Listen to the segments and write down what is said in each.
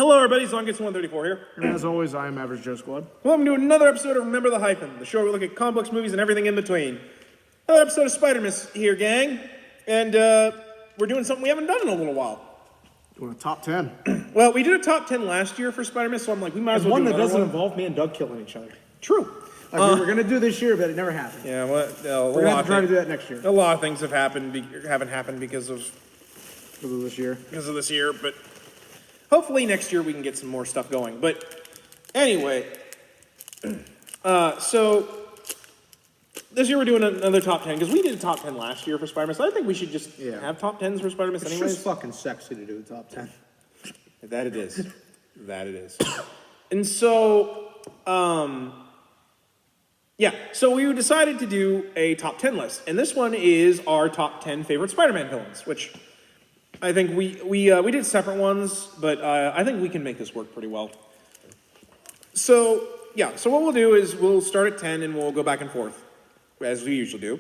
Hello, everybody. Zongets134 here. And as always, I am Average Joe Squad. Welcome to another episode of Remember the Hyphen, the show where we look at comic books, movies, and everything in between. Another episode of Spider-Man here, gang. And we're doing something we haven't done in a little while. Doing a top 10. Well, we did a top 10 last year for Spider-Man, so I'm like, we might as well One do that another doesn't one. involve me and Doug killing each other. True. Like we were going to do this year, but it never happened. Yeah, well, We're going to have to try to do that next year. A lot of things haven't happened because of this year. But hopefully next year we can get some more stuff going. But anyway, so this year we're doing another top 10 because we did a top 10 last year for Spider-Man. So I think we should just have top 10s for Spider-Man anyways. It's just fucking sexy to do a top 10. That it is. That it is. And so, so we decided to do a top 10 list. And this one is our top 10 favorite Spider-Man villains, which I think we did separate ones, but I think we can make this work pretty well. So, so what we'll do is we'll start at 10 and we'll go back and forth, as we usually do.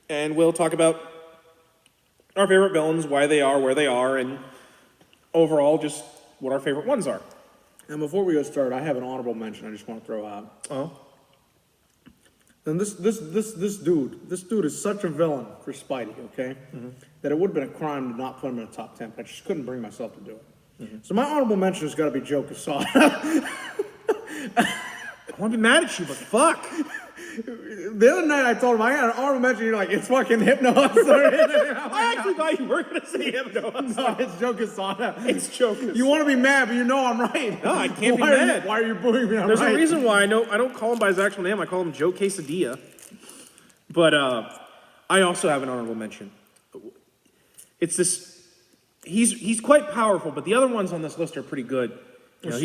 And we'll talk about our favorite villains, why they are, where they are, and overall just what our favorite ones are. And before we go start, I have an honorable mention I just want to throw out. Oh. And this dude is such a villain for Spidey, okay? Mm-hmm. That it would have been a crime to not put him in the top 10, but I just couldn't bring myself to do it. Mm-hmm. So my honorable mention has got to be Joe Quesada. I want to be mad at you, but fuck. The other night I told him I had an honorable mention. You're like, it's fucking Hypno. I actually thought you were going to say Hypno. No, it's Joe Quesada. It's Joe Quesada. You want to be mad, but you know I'm right. No, I can't be mad. Why are you booing me? There's a reason why I don't call him by his actual name. I call him Joe Quesadilla. But I also have an honorable mention. It's this. He's quite powerful, but the other ones on this list are pretty good. You know,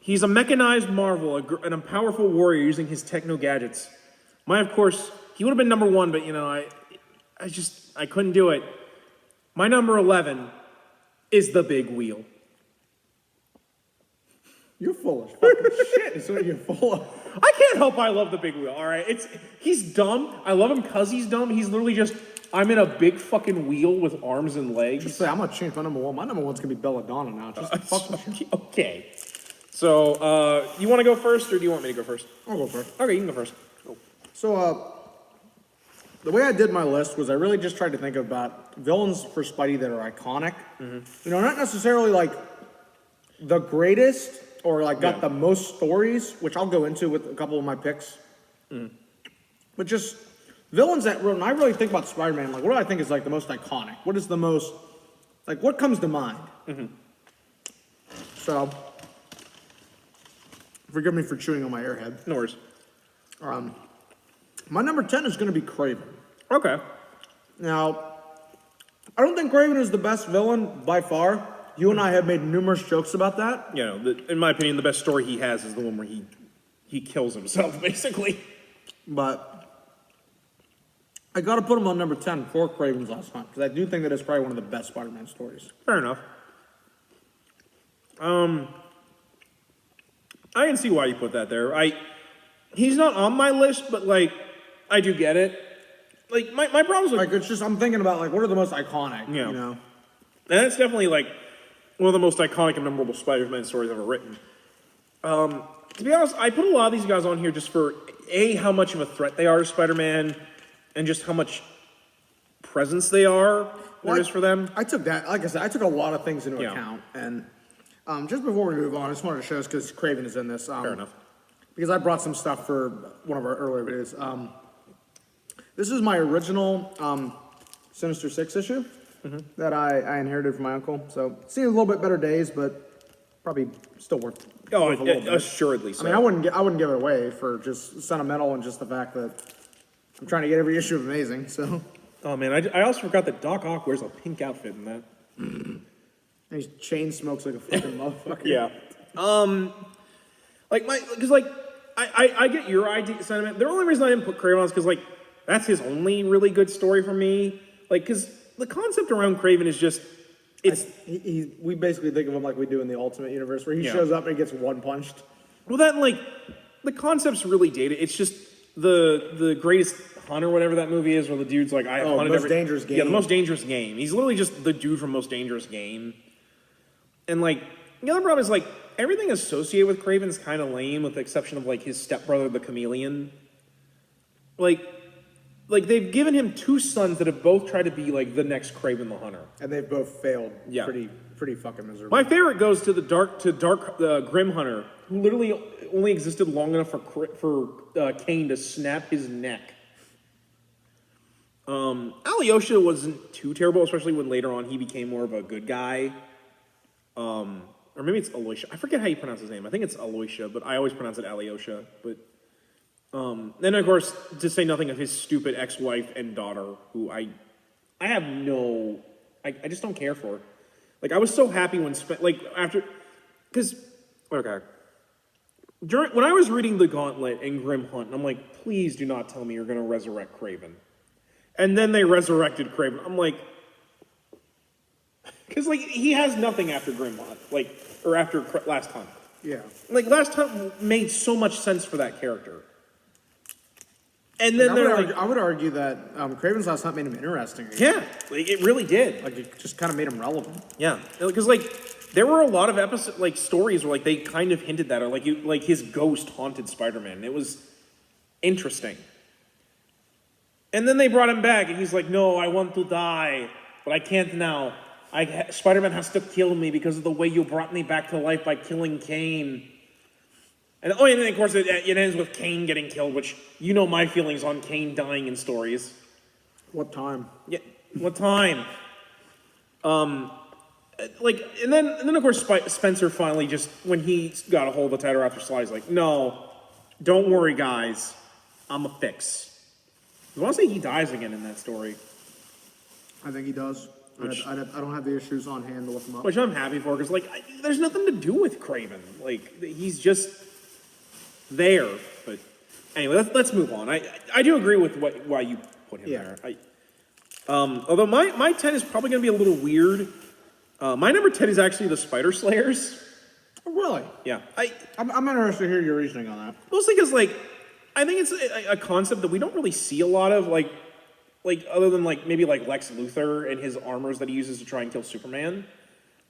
he's a mechanized marvel and a powerful warrior using his techno gadgets. Of course, he would have been number 1, but you know, I couldn't do it. My number 11 is the Big Wheel. You're full of fucking shit. Is what you're full of. I can't help I love the Big Wheel. All right, he's dumb. I love him because he's dumb. He's literally just I'm in a big fucking wheel with arms and legs. Just say I'm gonna change my number 1. My number 1's gonna be Belladonna now. Just fuck with you. Okay. So, you want to go first, or do you want me to go first? I'll go first. Okay, you can go first. Go. So, the way I did my list was I really just tried to think about villains for Spidey that are iconic. Mm-hmm. You know, not necessarily like the greatest or like got the most stories, which I'll go into with a couple of my picks. Mm. But just villains that, when I really think about Spider-Man, like what do I think is like the most iconic? What is the most, like what comes to mind? Mm-hmm. So, forgive me for chewing on my airhead. No worries. My number 10 is going to be Kraven. Okay. Now, I don't think Kraven is the best villain by far. You and I have made numerous jokes about that. You know, in my opinion, the best story he has is the one where he kills himself, basically. But I got to put him on number 10 for Kraven's Last Hunt, because I do think that it's probably one of the best Spider-Man stories. Fair enough. I can see why you put that there. He's not on my list, but like, I do get it. Like, my problem's with... Like, it's just, I'm thinking about, like, what are the most iconic, you know? And it's definitely, like, one of the most iconic and memorable Spider-Man stories ever written. To be honest, I put a lot of these guys on here just for, how much of a threat they are to Spider-Man, and just how much presence there is for them. I took that, like I said, I took a lot of things into account, and... just before we move on, I just wanted to show us, because Kraven is in this. Fair enough. Because I brought some stuff for one of our earlier videos. This is my original Sinister Six issue that I inherited from my uncle. So, seen a little bit better days, but probably still worth a little bit. Assuredly so. I mean, I wouldn't give it away for just sentimental and just the fact that I'm trying to get every issue of Amazing, so. Oh, man, I also forgot that Doc Ock wears a pink outfit in that. And he chain smokes like a fucking motherfucker. Yeah. I get your idea sentiment. The only reason I didn't put Kraven on is because, like, that's his only really good story for me. Like, because the concept around Kraven is just, we basically think of him like we do in the Ultimate Universe, where he shows up and he gets one punched. Well, that, like, the concept's really dated. It's just the greatest hunt or whatever that movie is, where the dude's like, Most Dangerous Game. Yeah, the Most Dangerous Game. He's literally just the dude from Most Dangerous Game. And like the other problem is like everything associated with Kraven's kind of lame, with the exception of like his stepbrother, the Chameleon. Like they've given him 2 sons that have both tried to be like the next Kraven the Hunter, And they've both failed. Yeah. Pretty fucking miserable. My favorite goes to the dark Grim Hunter, who literally only existed long enough for Kane to snap his neck. Alyosha wasn't too terrible, especially when later on he became more of a good guy. Or maybe it's Aloysia. I forget how you pronounce his name. I think it's Aloysia, but I always pronounce it Alyosha. But then, of course, to say nothing of his stupid ex-wife and daughter, who I have no... I just don't care for. Like, I was so happy when... Because... Okay. When I was reading The Gauntlet and Grim Hunt, I'm like, please do not tell me you're going to resurrect Kraven. And then they resurrected Kraven. I'm like... Because, like, he has nothing after Grim Hunt. Like, or after Last Hunt. Yeah. Like, Last Hunt made so much sense for that character. And then I would argue that Kraven's Last Hunt made him interesting again. Yeah, like, it really did. Like, it just kind of made him relevant. Yeah, because, like, there were a lot of stories where, like, they kind of hinted that, or, like his ghost haunted Spider-Man. It was interesting. And then they brought him back, and he's like, no, I want to die, but I can't now. Spider-Man has to kill me because of the way you brought me back to life by killing Kane. And then, of course, it ends with Kane getting killed, which, you know my feelings on Kane dying in stories. What time? Yeah, what time? And then of course, Spencer finally just, when he got a hold of the Tetraraptor Sly, he's like, no, don't worry, guys. I'm a fix. I want to say he dies again in that story. I think he does. I don't have the issues on hand to look him up. Which I'm happy for, because, like, there's nothing to do with Kraven. Like, he's just there. But anyway, let's move on. I do agree with why you put him there. Although my 10 is probably going to be a little weird. My number 10 is actually the Spider Slayers. Oh, really? Yeah. I'm interested to hear your reasoning on that. Mostly because, like, I think it's a concept that we don't really see a lot of, like other than, like, maybe, like, Lex Luthor and his armors that he uses to try and kill Superman.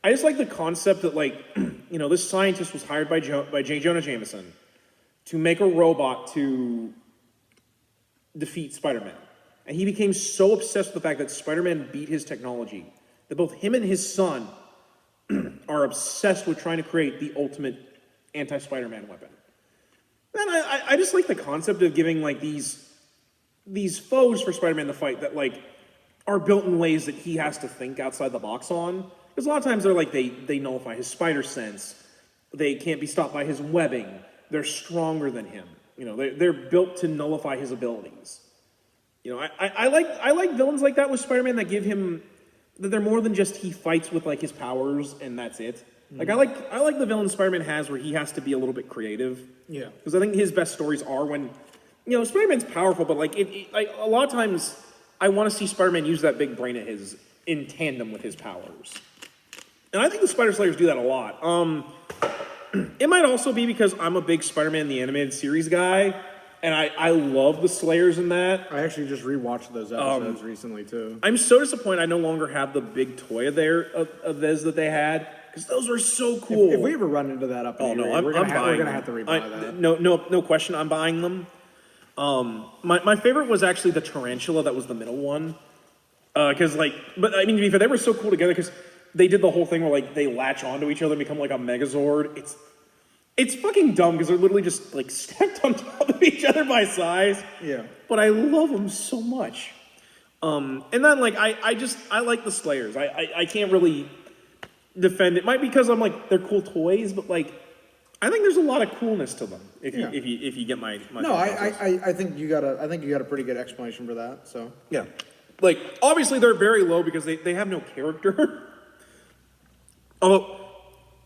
I just like the concept that, like, you know, this scientist was hired by J. Jonah Jameson to make a robot to defeat Spider-Man. And he became so obsessed with the fact that Spider-Man beat his technology that both him and his son are obsessed with trying to create the ultimate anti-Spider-Man weapon. And I just like the concept of giving, like, these foes for Spider-Man to fight that, like, are built in ways that he has to think outside the box on. Because a lot of times they're like, they nullify his spider sense. They can't be stopped by his webbing. They're stronger than him. You know, they're built to nullify his abilities. You know, I like villains like that with Spider-Man that give him, that they're more than just he fights with, like, his powers and that's it. Like, I like the villain Spider-Man has where he has to be a little bit creative. Yeah. Because I think his best stories are when, you know, Spider-Man's powerful, but, like, like, a lot of times I want to see Spider-Man use that big brain of his in tandem with his powers. And I think the Spider Slayers do that a lot. It might also be because I'm a big Spider-Man the Animated Series guy, and I love the Slayers in that. I actually just rewatched those episodes recently, too. I'm so disappointed I no longer have the big toy of those that they had, because those were so cool. If we ever run into that up in we're gonna have to rebuy that. No question, I'm buying them. My favorite was actually the tarantula that was the middle one. Because, like, but I mean, to be fair, they were so cool together because they did the whole thing where, like, they latch onto each other and become like a Megazord. It's fucking dumb because they're literally just, like, stacked on top of each other by size. Yeah. But I love them so much. And then, like, I like the Slayers. I can't really defend it. Might be because I'm like, they're cool toys, but, like, I think there's a lot of coolness to them. If you get my no, I think you got a pretty good explanation for that. So yeah, like, obviously they're very low because they have no character. Although,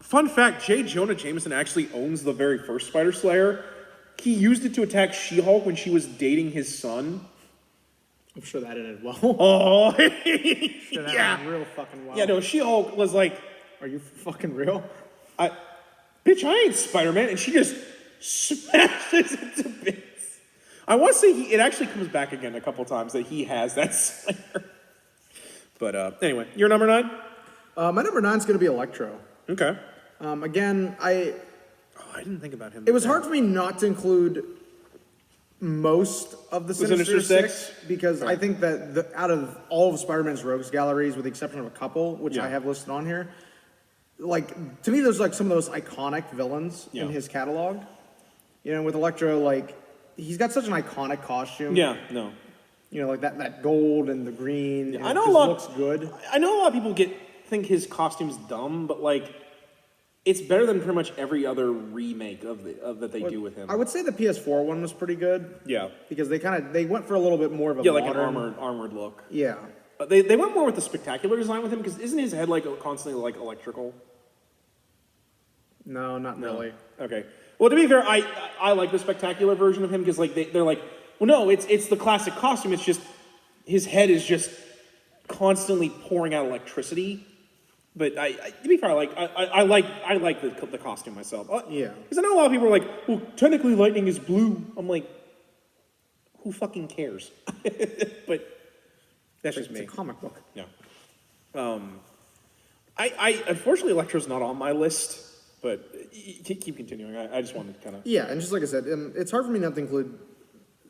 fun fact, J. Jonah Jameson actually owns the very first Spider Slayer. He used it to attack She-Hulk when she was dating his son. I'm sure that ended well. Oh, Sure that yeah, ended real fucking well. yeah. No, She-Hulk was like, Are you fucking real? bitch, I ain't Spider-Man, and she just smashes it to bits. I want to say it actually comes back again a couple times that he has that Slayer. But anyway, your number 9? My number 9 is going to be Electro. Okay. Again, I didn't think about him. it was hard for me not to include most of the Sinister Six because I think that out of all of Spider-Man's rogues galleries, with the exception of a couple, which I have listed on here, like to me, there's like some of those iconic villains in his catalog. You know, with Electro, like he's got such an iconic costume. Yeah, no. You know, like that gold and the green. And I know it a lot looks good. I know a lot of people think his costume's dumb, but like it's better than pretty much every other remake of that they do with him. I would say the PS4 one was pretty good. Yeah. Because they went for a little bit more of a like modern, an armored look. Yeah. They went more with the spectacular design with him because isn't his head like constantly like electrical? No, not really. Okay. Well, to be fair, I like the spectacular version of him because like they're like, well, no, it's the classic costume. It's just his head is just constantly pouring out electricity. But to be fair, I like the costume myself. Yeah. Because I know a lot of people are like, well, technically lightning is blue. I'm like, who fucking cares? But that's just me. It's a comic book. Yeah. I unfortunately Electro's not on my list. But keep continuing. I just wanted to kind of... Yeah, and just like I said, it's hard for me not to include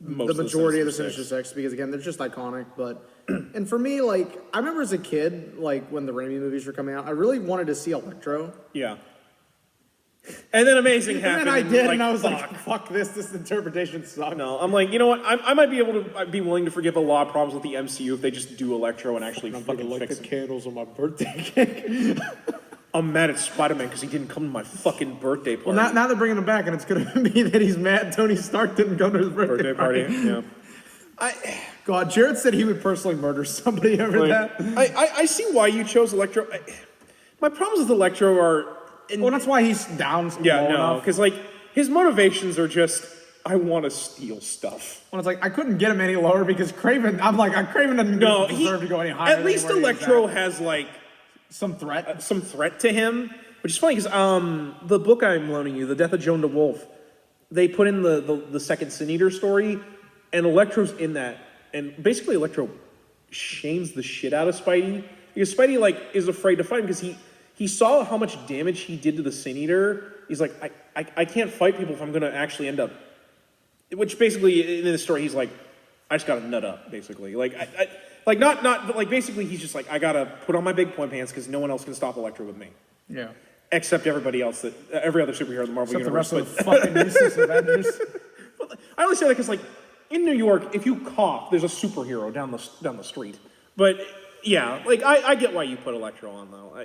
the majority of the Sinister Six because, again, they're just iconic. But and for me, like, I remember as a kid, like, when the Raimi movies were coming out, I really wanted to see Electro. Yeah. And then Amazing happened. And then I did, and I was like, fuck this interpretation sucks. No, I'm like, you know what? I might be able to be willing to forgive a lot of problems with the MCU if they just do Electro and actually fucking fix the it. candles on my birthday cake. I'm mad at Spider-Man because he didn't come to my fucking birthday party. Well, now they're bringing him back, and it's going to be that he's mad Tony Stark didn't go to his birthday party. Yeah. God, Jared said he would personally murder somebody over that. I see why you chose Electro. My problems with Electro are... Well, that's why he's down. Yeah, no, because like his motivations are just, I want to steal stuff. Well, it's like I couldn't get him any lower because Craven. Craven doesn't deserve to go any higher. At least Electro has like some threat, to him, which is funny because the book I'm loaning you, The Death of Joan DeWolf, they put in the second Sin Eater story, and Electro's in that, and basically Electro shames the shit out of Spidey because Spidey like is afraid to fight him because he saw how much damage he did to the Sin Eater. He's like, I can't fight people if I'm going to actually end up... Which basically, in the story, he's like, I just got to nut up, basically. Like, but like, basically, he's just like, I got to put on my big point pants because no one else can stop Electro with me. Yeah. Except everybody else, every other superhero in the Marvel Universe. Except the rest of the fucking useless Avengers. I only say that because, like, in New York, if you cough, there's a superhero down the street. But, yeah, like, I get why you put Electro on, though.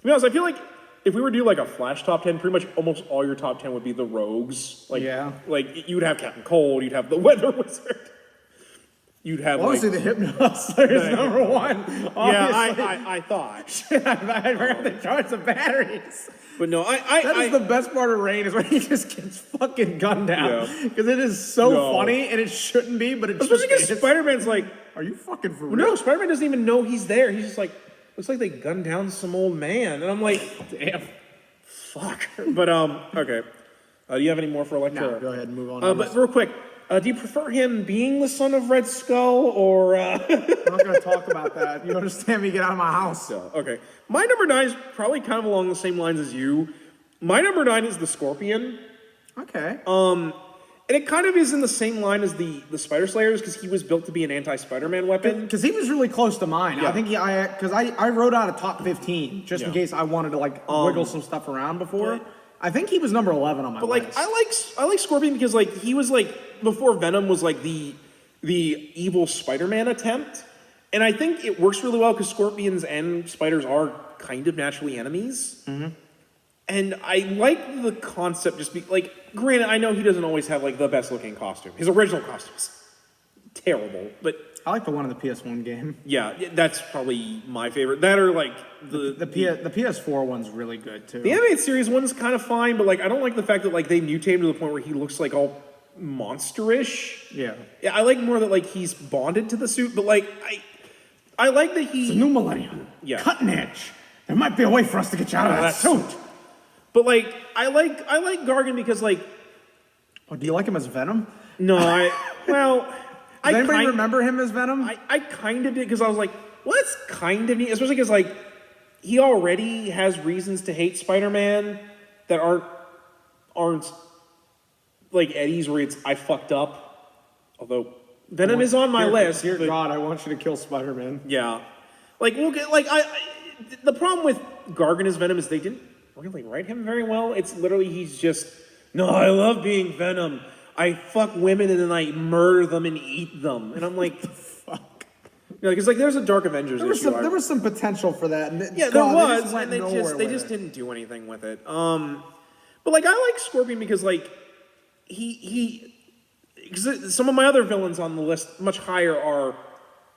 To be honest, I feel like if we were to do like a Flash top 10, pretty much almost all your top 10 would be the rogues. Like, like you would have Captain Cold, you'd have the Weather Wizard, you'd have obviously the Hypno Hustler is number one. Obviously. Yeah, I thought. Shit, I forgot to charge the batteries. But no, that is the best part of Rain is when he just gets fucking gunned down because it is so funny and it shouldn't be, but it's especially because Spider-Man's like, are you fucking for real? No, Spider-Man doesn't even know he's there. He's just like. Looks like they gunned down some old man. And I'm like, damn, fuck. But, okay. Do you have any more for Electro? No, go ahead and move on. But real quick, do you prefer him being the son of Red Skull or... I'm not going to talk about that. You understand me? Get out of my house. Okay. My number 9 is probably kind of along the same lines as you. My number 9 is the Scorpion. Okay. And it kind of is in the same line as the Spider Slayers because he was built to be an anti-Spider-Man weapon. Because he was really close to mine. Yeah. I think I wrote out a top 15 just in case I wanted to like wiggle some stuff around before. I think he was number 11 on my list. But like I like Scorpion because like he was like before Venom was like the evil Spider-Man attempt, and I think it works really well because Scorpions and spiders are kind of naturally enemies. Mm-hmm. And I like the concept just like, granted, I know he doesn't always have, like, the best-looking costume. His original costume's terrible, but... I like the one in the PS1 game. Yeah, that's probably my favorite. That or, like, the PS4 one's really good, too. The animated series one's kind of fine, but, like, I don't like the fact that, like, they mutate him to the point where he looks, like, all monsterish. Yeah. Yeah, I like more that, like, he's bonded to the suit, but, like, I like that he... It's a new millennium. Yeah. Cutting edge. There might be a way for us to get you out of that suit. But, like, I like Gargan because, like... Oh, do you like him as Venom? No, Does anybody remember him as Venom? I kind of did, because I was like, well, that's kind of neat. Especially because, like, he already has reasons to hate Spider-Man that aren't like Eddie's, where it's I fucked up. Although Venom is on my list. Dear God, I want you to kill Spider-Man. Yeah, like we'll get like the problem with Gargan as Venom is they didn't really write him very well. It's literally he's just no. I love being Venom. I fuck women and then I murder them and eat them, and I'm like, fuck. You know, because like there's a Dark Avengers issue. There was some potential for that. And yeah, there was, and they just didn't do anything with it. But like I like Scorpion because like because some of my other villains on the list much higher are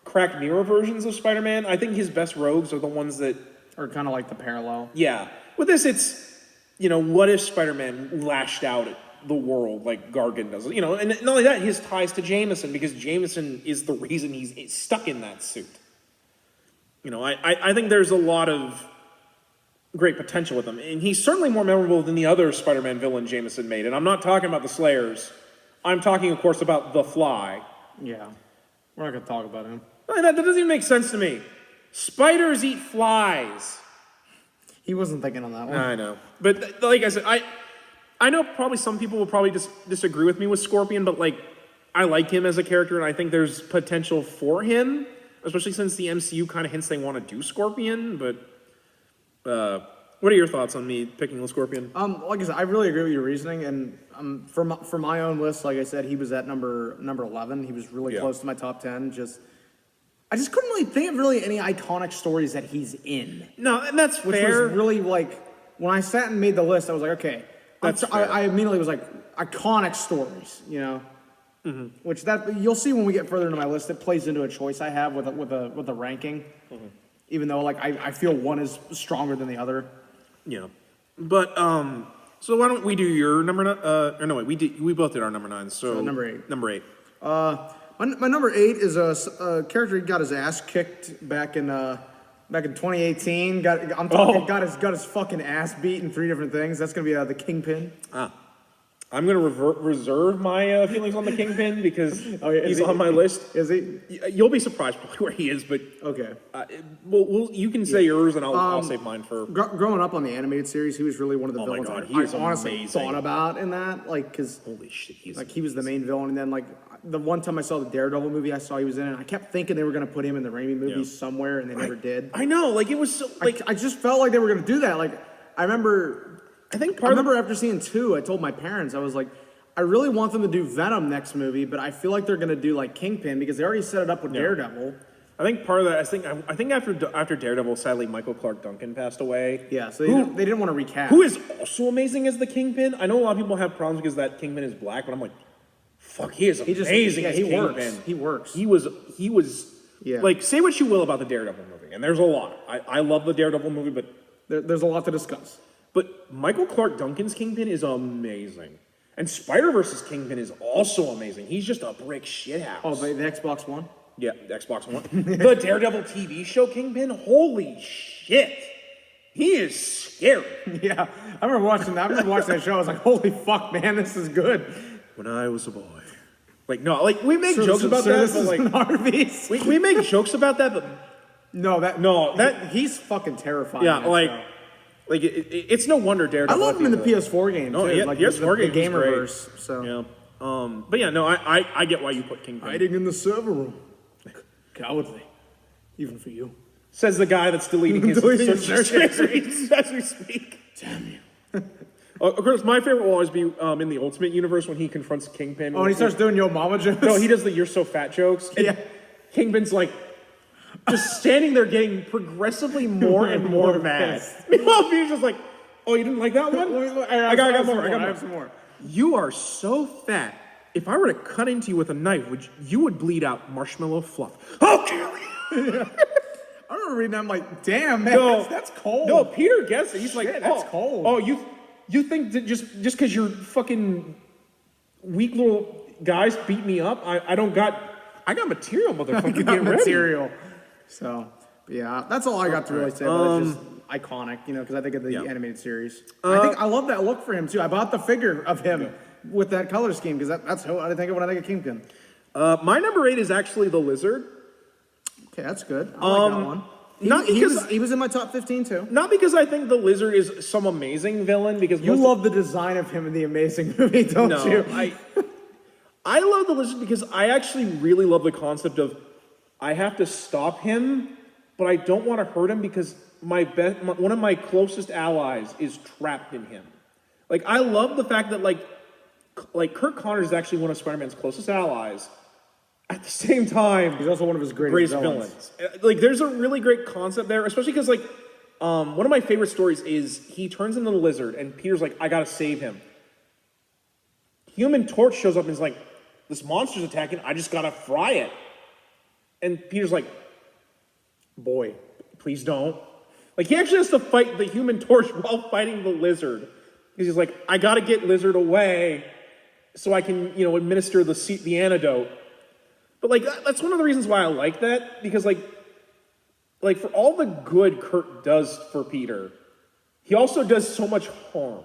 cracked mirror versions of Spider-Man. I think his best rogues are the ones that are kind of like the parallel. Yeah, with this it's what if Spider-Man lashed out at the world like Gargan does? And not only that, his ties to Jameson because Jameson is the reason he's stuck in that suit. I think there's a lot of great potential with him, and he's certainly more memorable than the other Spider-Man villain Jameson made. And I'm not talking about the Slayers. I'm talking, of course, about the Fly. Yeah, we're not gonna talk about him. That doesn't even make sense to me. Spiders eat flies. He wasn't thinking on that one. I know, but like I said, I know probably some people will probably disagree with me with Scorpion, but like I like him as a character, and I think there's potential for him, especially since the MCU kind of hints they want to do Scorpion. But what are your thoughts on me picking the Scorpion? Like I said, I really agree with your reasoning, and for my own list, like I said, he was at number 11. He was really close to my top 10. I just couldn't really think of any iconic stories that he's in. No, and that's which fair. Was really like when I sat and made the list, I was like, okay, I immediately was like iconic stories, Mm-hmm. Which that you'll see when we get further into my list. It plays into a choice I have with a ranking, even though like I feel one is stronger than the other. Yeah, but so why don't we do your number 9? Or no, wait, we both did our number 9. So number 8. Number 8. My number 8 is a character who got his ass kicked back in 2018. Got his fucking ass beat in 3 different things. That's gonna be the Kingpin. I'm gonna reserve my feelings on the Kingpin because he's on my list. Is he? You'll be surprised probably where he is, but okay. You can say yours and I'll save mine for. Growing up on the animated series, he was really one of the villains I honestly thought about in that, like, because holy shit, he was the main villain, and then like the one time I saw the Daredevil movie, I saw he was in it, and I kept thinking they were gonna put him in the Raimi movies somewhere, and they never did. I know, like it was so like I just felt like they were gonna do that. Like I remember after seeing 2, I told my parents, I was like, I really want them to do Venom next movie, but I feel like they're gonna do like Kingpin because they already set it up with Daredevil. I think part of that, I think after Daredevil, sadly, Michael Clark Duncan passed away. Yeah, so they didn't want to recast. Who is also amazing as the Kingpin. I know a lot of people have problems because that Kingpin is black, but I'm like, fuck, he is amazing as Kingpin. He works. He was like, say what you will about the Daredevil movie, and there's a lot. I love the Daredevil movie, but there's a lot to discuss. But Michael Clark Duncan's Kingpin is amazing. And Spider-Verse's Kingpin is also amazing. He's just a brick shithouse. Oh, the Xbox One? Yeah, the Xbox One. The Daredevil TV show Kingpin, holy shit. He is scary. Yeah, I remember watching that show. I was like, holy fuck, man, this is good. When I was a boy. Like, no, like, we make jokes about that, but like... Arby's. We make jokes about that, but... No, he's fucking terrifying. Yeah, like... Show. Like it's no wonder Daredevil. I love him in the PS4 game too. Yeah, like PS4 game, the Gamerverse. So yeah, but yeah, no, I get why you put Kingpin. Hiding in the server room, cowardly, even for you. Says the guy that's deleting his search as we speak. Damn you. Of course, my favorite will always be in the Ultimate Universe when he confronts Kingpin. Oh, and he starts doing Yo Mama jokes. No, he does the "You're so fat" jokes. Yeah, Kingpin's like. Just standing there getting progressively more and more mad. Meanwhile, Peter's just like, oh, you didn't like that one? I got more. I have some more. You are so fat. If I were to cut into you with a knife, you would bleed out marshmallow fluff. I'll kill you. I remember reading that, I'm like, damn, man, that's cold. No, Peter gets it. He's like, that's cold. Oh, you think that just because you're fucking weak little guys beat me up, I got material, motherfucker. Get material. So, yeah, that's all I got to really say about it. It's just iconic, because I think of the animated series. I love that look for him, too. I bought the figure of him with that color scheme, because that's what I think of when I think of Kingpin. My number 8 is actually the Lizard. Okay, that's good. I like that one. Not because he was in my top 15 too. not because I think the Lizard is some amazing villain. Because You love the design of him in the Amazing movie, don't you? I love the Lizard because I actually really love the concept of I have to stop him, but I don't want to hurt him because one of my closest allies is trapped in him. Like, I love the fact that like Kurt Connors is actually one of Spider-Man's closest allies. At the same time, He's also one of his greatest villains. Like, there's a really great concept there, especially because like one of my favorite stories is he turns into the Lizard and Peter's like, I gotta save him. Human Torch shows up and is like, this monster's attacking, I just gotta fry it. And Peter's like, boy, please don't. Like, he actually has to fight the Human Torch while fighting the Lizard. Because he's like, I gotta get Lizard away so I can, administer the antidote. But, like, that's one of the reasons why I like that. Because, like for all the good Kurt does for Peter, he also does so much harm.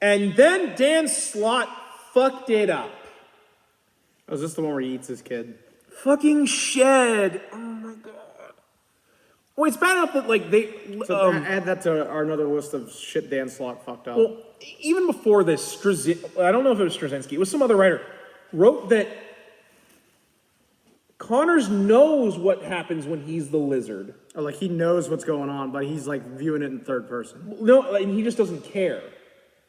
And then Dan Slott fucked it up. Oh, is this the one where he eats his kid? Fucking Shed. Oh my god. Well, it's bad enough that like they. So add that to our another list of shit Dan Slott fucked up. Well, even before this, I don't know if it was Straczynski. It was some other writer wrote that Connors knows what happens when he's the Lizard. Or like he knows what's going on, but he's like viewing it in third person. No, like, he just doesn't care,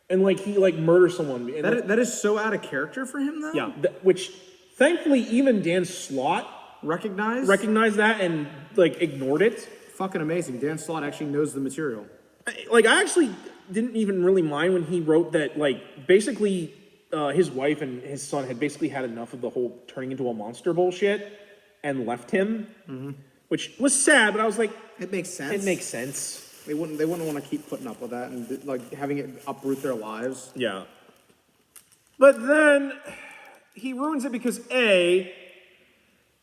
and like he like murders someone. And that is so out of character for him, though. Yeah, which thankfully even Dan Slott recognized that and like ignored it. Fucking amazing. Dan Slott actually knows the material. Like, I actually didn't even really mind when he wrote that, like, basically his wife and his son had basically had enough of the whole turning into a monster bullshit and left him, which was sad, but I was like, it makes sense. It makes sense. They wouldn't want to keep putting up with that and like having it uproot their lives. Yeah. But then he ruins it because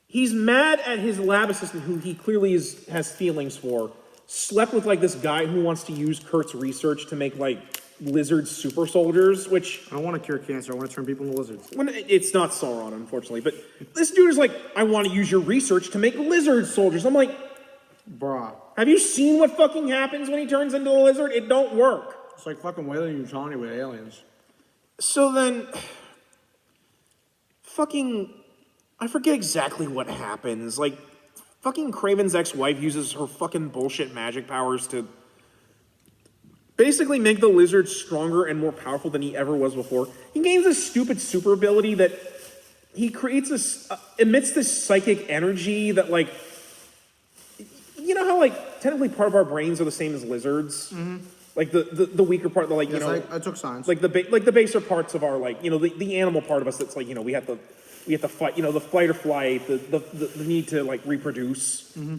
he's mad at his lab assistant, who he clearly has feelings for, slept with, like, this guy who wants to use Kurt's research to make, like, lizard super soldiers, which... I don't want to cure cancer. I want to turn people into lizards. It's not Sauron, unfortunately, but this dude is like, I want to use your research to make lizard soldiers. I'm like... Bruh. Have you seen what fucking happens when he turns into a lizard? It don't work. It's like fucking Wailing Utani with aliens. So then... Fucking... I forget exactly what happens. Like, fucking Kraven's ex-wife uses her fucking bullshit magic powers to basically make the Lizard stronger and more powerful than he ever was before. He gains this stupid super ability that he creates emits this psychic energy that, like, you know how, like, technically part of our brains are the same as lizards? Mm-hmm. Like, the weaker part, the, like, I took science. Like, the baser parts of our, like, the animal part of us that's, like, we have to fight, the fight or flight, the need to, like, reproduce. Mm-hmm.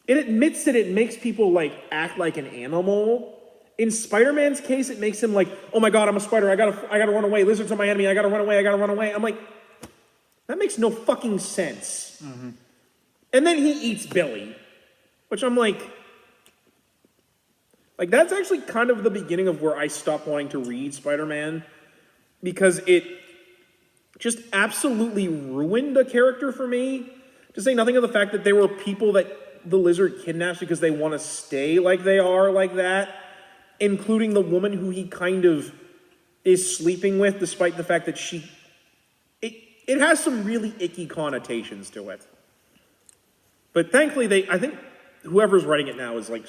It admits that it makes people, like, act like an animal. In Spider-Man's case, it makes him like, oh my god, I'm a spider, I gotta run away, lizards are my enemy, I gotta run away. I'm like, that makes no fucking sense. Mm-hmm. And then he eats Billy, which I'm like, that's actually kind of the beginning of where I stopped wanting to read Spider-Man, because it just absolutely ruined a character for me. To say nothing of the fact that there were people that the Lizard kidnaps because they want to stay like they are like that, including the woman who he kind of is sleeping with, despite the fact that it has some really icky connotations to it. But thankfully, I think whoever's writing it now is like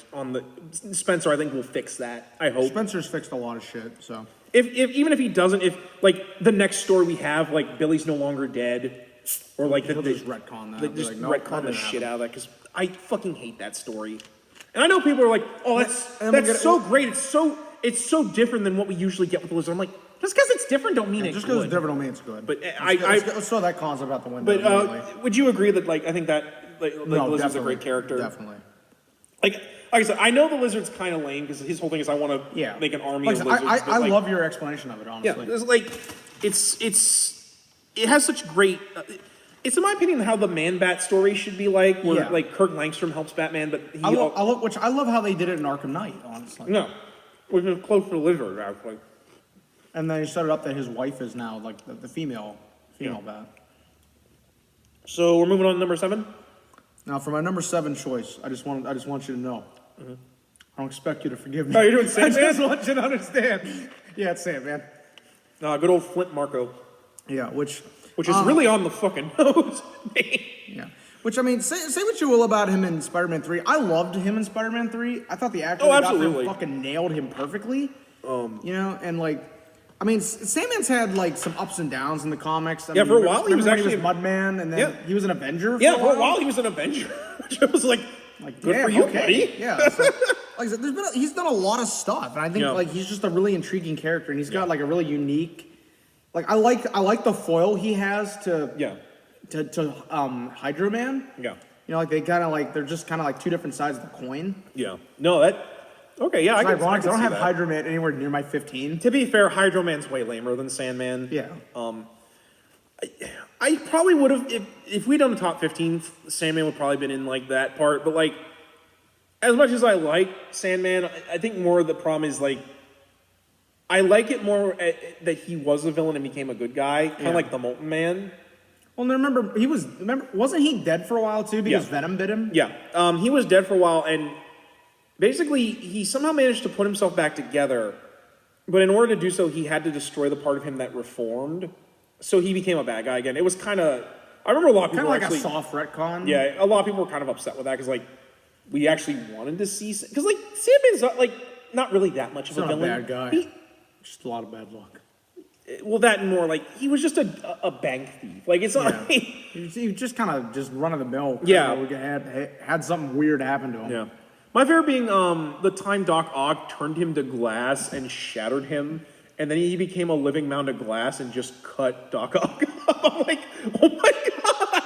Spencer, I think, will fix that. I hope. Spencer's fixed a lot of shit, so. Even if he doesn't, if like the next story we have, like Billy's no longer dead, or like he'll just retcon that. Just retcon the shit out of that, because I fucking hate that story. And I know people are like, "Oh, that's so great. It's so different than what we usually get with the Lizard." I'm like, just because it's different don't mean it's just good. because it's different don't mean it's good. But let's throw that concept out the window. But would you agree that, like, I think that the Lizard's a great character? Definitely. Like I said, I know the Lizard's kind of lame because his whole thing is I want to make an army of lizards. I love your explanation of it, honestly. Yeah, it has such great. It's in my opinion how the Man-Bat story should be like, where like Kirk Langstrom helps Batman, but I love how they did it in Arkham Knight, honestly. No, which is close to the Lizard, actually. And then he set it up that his wife is now like the female Bat. So we're moving on to number 7. Now, for my number 7 choice, I just want you to know. I don't expect you to forgive me. Oh, you're doing Sandman? I just want you to understand. Yeah, it's Sandman. Good old Flint Marco. Yeah, which is really on the fucking nose. Yeah. Which, I mean, say what you will about him in Spider-Man 3. I loved him in Spider-Man 3. I thought the actor that got him fucking nailed him perfectly. You know, and like, I mean, Sandman's had like some ups and downs in the comics. I mean, for a while he was actually Mudman, and then he was an Avenger. For a while he was an Avenger. Which I was like good for you, buddy. Yeah. So, like I said, he's done a lot of stuff, and I think like he's just a really intriguing character, and he's got like a really unique. Like I like the foil he has to Hydro Man. Yeah. You know, like they're just kind of like two different sides of the coin. Yeah. No, okay, yeah. It's ironic. I don't have Hydro Man anywhere near my 15. To be fair, Hydro Man's way lamer than Sandman. Yeah. I probably would have if we'd done the top 15. Sandman would probably been in like that part, but like as much as I like Sandman, I think more of the problem is like I like it more that he was a villain and became a good guy, kind of like the Molten Man. Well, remember wasn't he dead for a while too because Venom bit him? Yeah, he was dead for a while, and basically he somehow managed to put himself back together. But in order to do so, he had to destroy the part of him that reformed. So he became a bad guy again. It was kind of. I remember a lot of people kind of like a soft retcon. Yeah, a lot of people were kind of upset with that because like we actually wanted to see because like Sandman's not really that much of a villain. Not a bad guy. Just a lot of bad luck. Well, that and more like he was just a bank thief. Like it's not. Like, he just kind of just run of the mill. Yeah, we had something weird happen to him. Yeah, my favorite being the time Doc Ock turned him to glass and shattered him, and then he became a living mound of glass and just cut Doc Ock. I'm like, oh my god,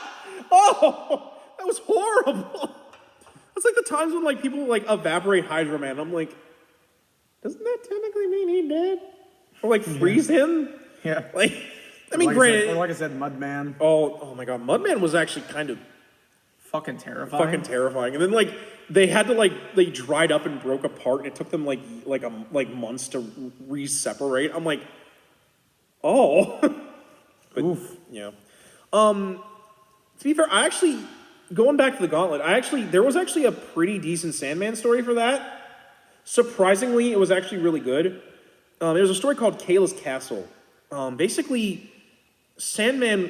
oh, that was horrible. That's like the times when like people like evaporate Hydro Man. I'm like, doesn't that technically mean he dead? Or like freeze him? Yeah. Like, I mean, granted. Like I said, Mudman. Oh my god, Mudman was actually kind of fucking terrifying. And then like they had to they dried up and broke apart, and it took them like months to re-separate. I'm like, oh. But, oof. Yeah. To be fair, I actually going back to the Gauntlet. There was actually a pretty decent Sandman story for that. Surprisingly, it was actually really good. There's a story called Kayla's Castle. Basically, Sandman,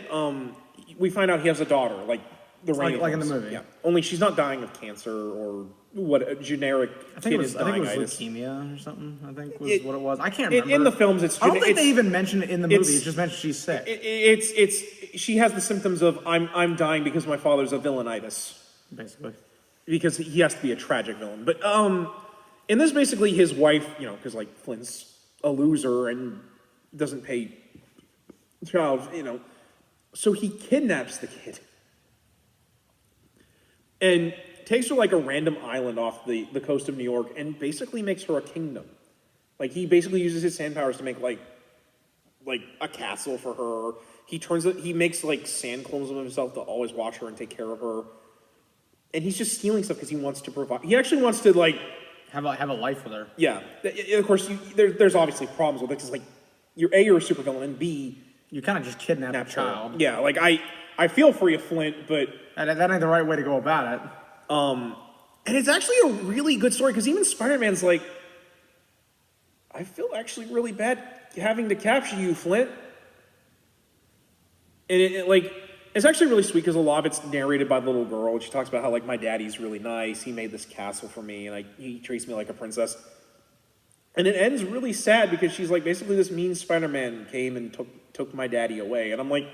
we find out he has a daughter, like the Rain. Like in the movie. Yeah. Only she's not dying of cancer or what a generic kid is dying. I think it was leukemia or something. I think was what it was. I can't remember. In the films, I don't think they even mention it in the movie. It just mentions she's sick. She has the symptoms of I'm dying because my father's a villainitis. Basically. Because he has to be a tragic villain. But in this, basically, his wife, because like Flint's a loser and doesn't pay child, so he kidnaps the kid and takes her like a random island off the coast of New York and basically makes her a kingdom. Like he basically uses his sand powers to make like a castle for her. He makes like sand clones of himself to always watch her and take care of her. And he's just stealing stuff because he wants to provide. He actually wants to like have a life with her. Yeah, of course. There's obviously problems with it because like you're a supervillain and B you kind of just kidnap a child. Yeah, like I feel for you, Flint, but that ain't the right way to go about it. And it's actually a really good story because even Spider-Man's like, I feel actually really bad having to capture you, Flint. And it's actually really sweet because a lot of it's narrated by the little girl. She talks about how like my daddy's really nice. He made this castle for me, and he treats me like a princess. And it ends really sad because she's like, basically this mean Spider-Man came and took my daddy away, and I'm like,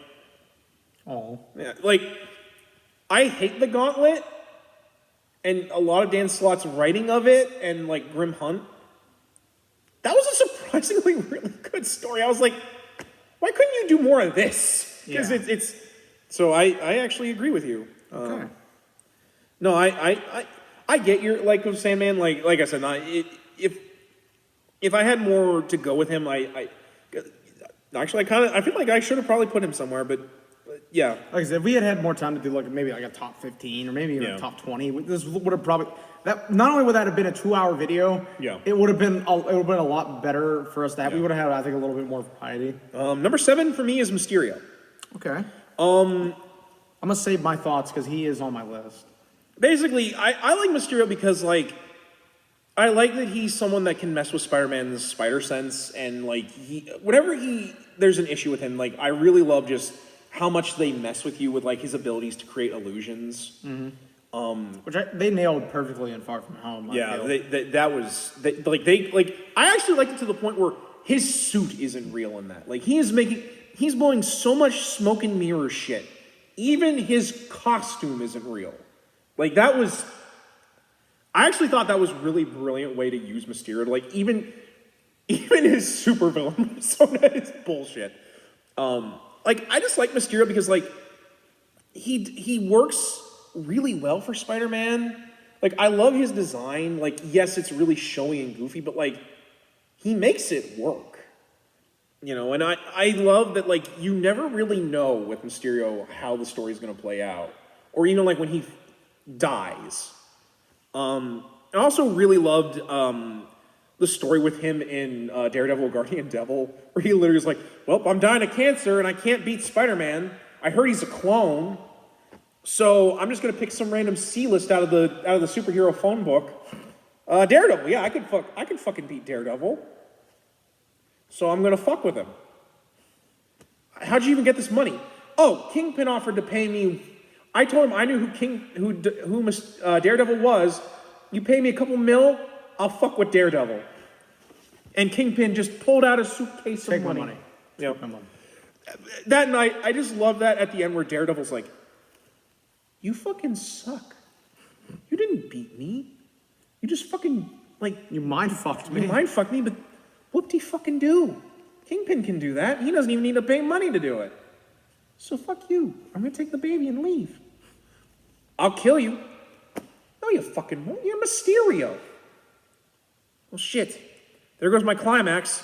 oh, yeah, like I hate the Gauntlet, and a lot of Dan Slott's writing of it, and like Grim Hunt. That was a surprisingly really good story. I was like, why couldn't you do more of this? Because it's. So I actually agree with you. Okay. No, I get your like with Sandman. Like I said, if I had more to go with him, I feel like I should have probably put him somewhere, but yeah. Like I said, if we had more time to do maybe a top 15 or maybe even a top 20, this would have probably not only would that have been a 2-hour video, it would have been a lot better for us to have. We would have had, I think, a little bit more variety. Number 7 for me is Mysterio. Okay. I'm gonna save my thoughts because he is on my list. basically, I like Mysterio because, like, I like that he's someone that can mess with Spider-Man's spider sense, and, like, there's an issue with him. Like, I really love just how much they mess with you with, like, his abilities to create illusions. Which they nailed perfectly in Far From Home. Yeah, I actually liked it to the point where his suit isn't real in that. Like, he's blowing so much smoke and mirror shit. Even his costume isn't real. Like, I actually thought that was really brilliant way to use Mysterio. Like, even his supervillain persona is bullshit. Like, I just like Mysterio because, like, he works really well for Spider-Man. Like, I love his design. Like, yes, it's really showy and goofy, but, like, he makes it work. You know, and I love that, like, you never really know with Mysterio how the story's going to play out. Or even, like, when he dies. I also really loved the story with him in Daredevil Guardian Devil, where he literally was like, well, I'm dying of cancer and I can't beat Spider-Man. I heard he's a clone. So I'm just gonna pick some random C-list out of the superhero phone book. Daredevil, yeah, I could fucking beat Daredevil. So I'm gonna fuck with him. How'd you even get this money? Oh, Kingpin offered to pay me. I told him I knew who Daredevil was. You pay me a couple mil, I'll fuck with Daredevil. And Kingpin just pulled out a suitcase of money. Take my money. Yep. Take my money. That night, I just love that at the end where Daredevil's like, you fucking suck. You didn't beat me. You just fucking, like... You mind fucked me. You mind fucked me, but whoop-de-fucking do. Kingpin can do that. He doesn't even need to pay money to do it. So fuck you. I'm gonna take the baby and leave. I'll kill you. No, you fucking won't. You're Mysterio. Well, shit. There goes my climax.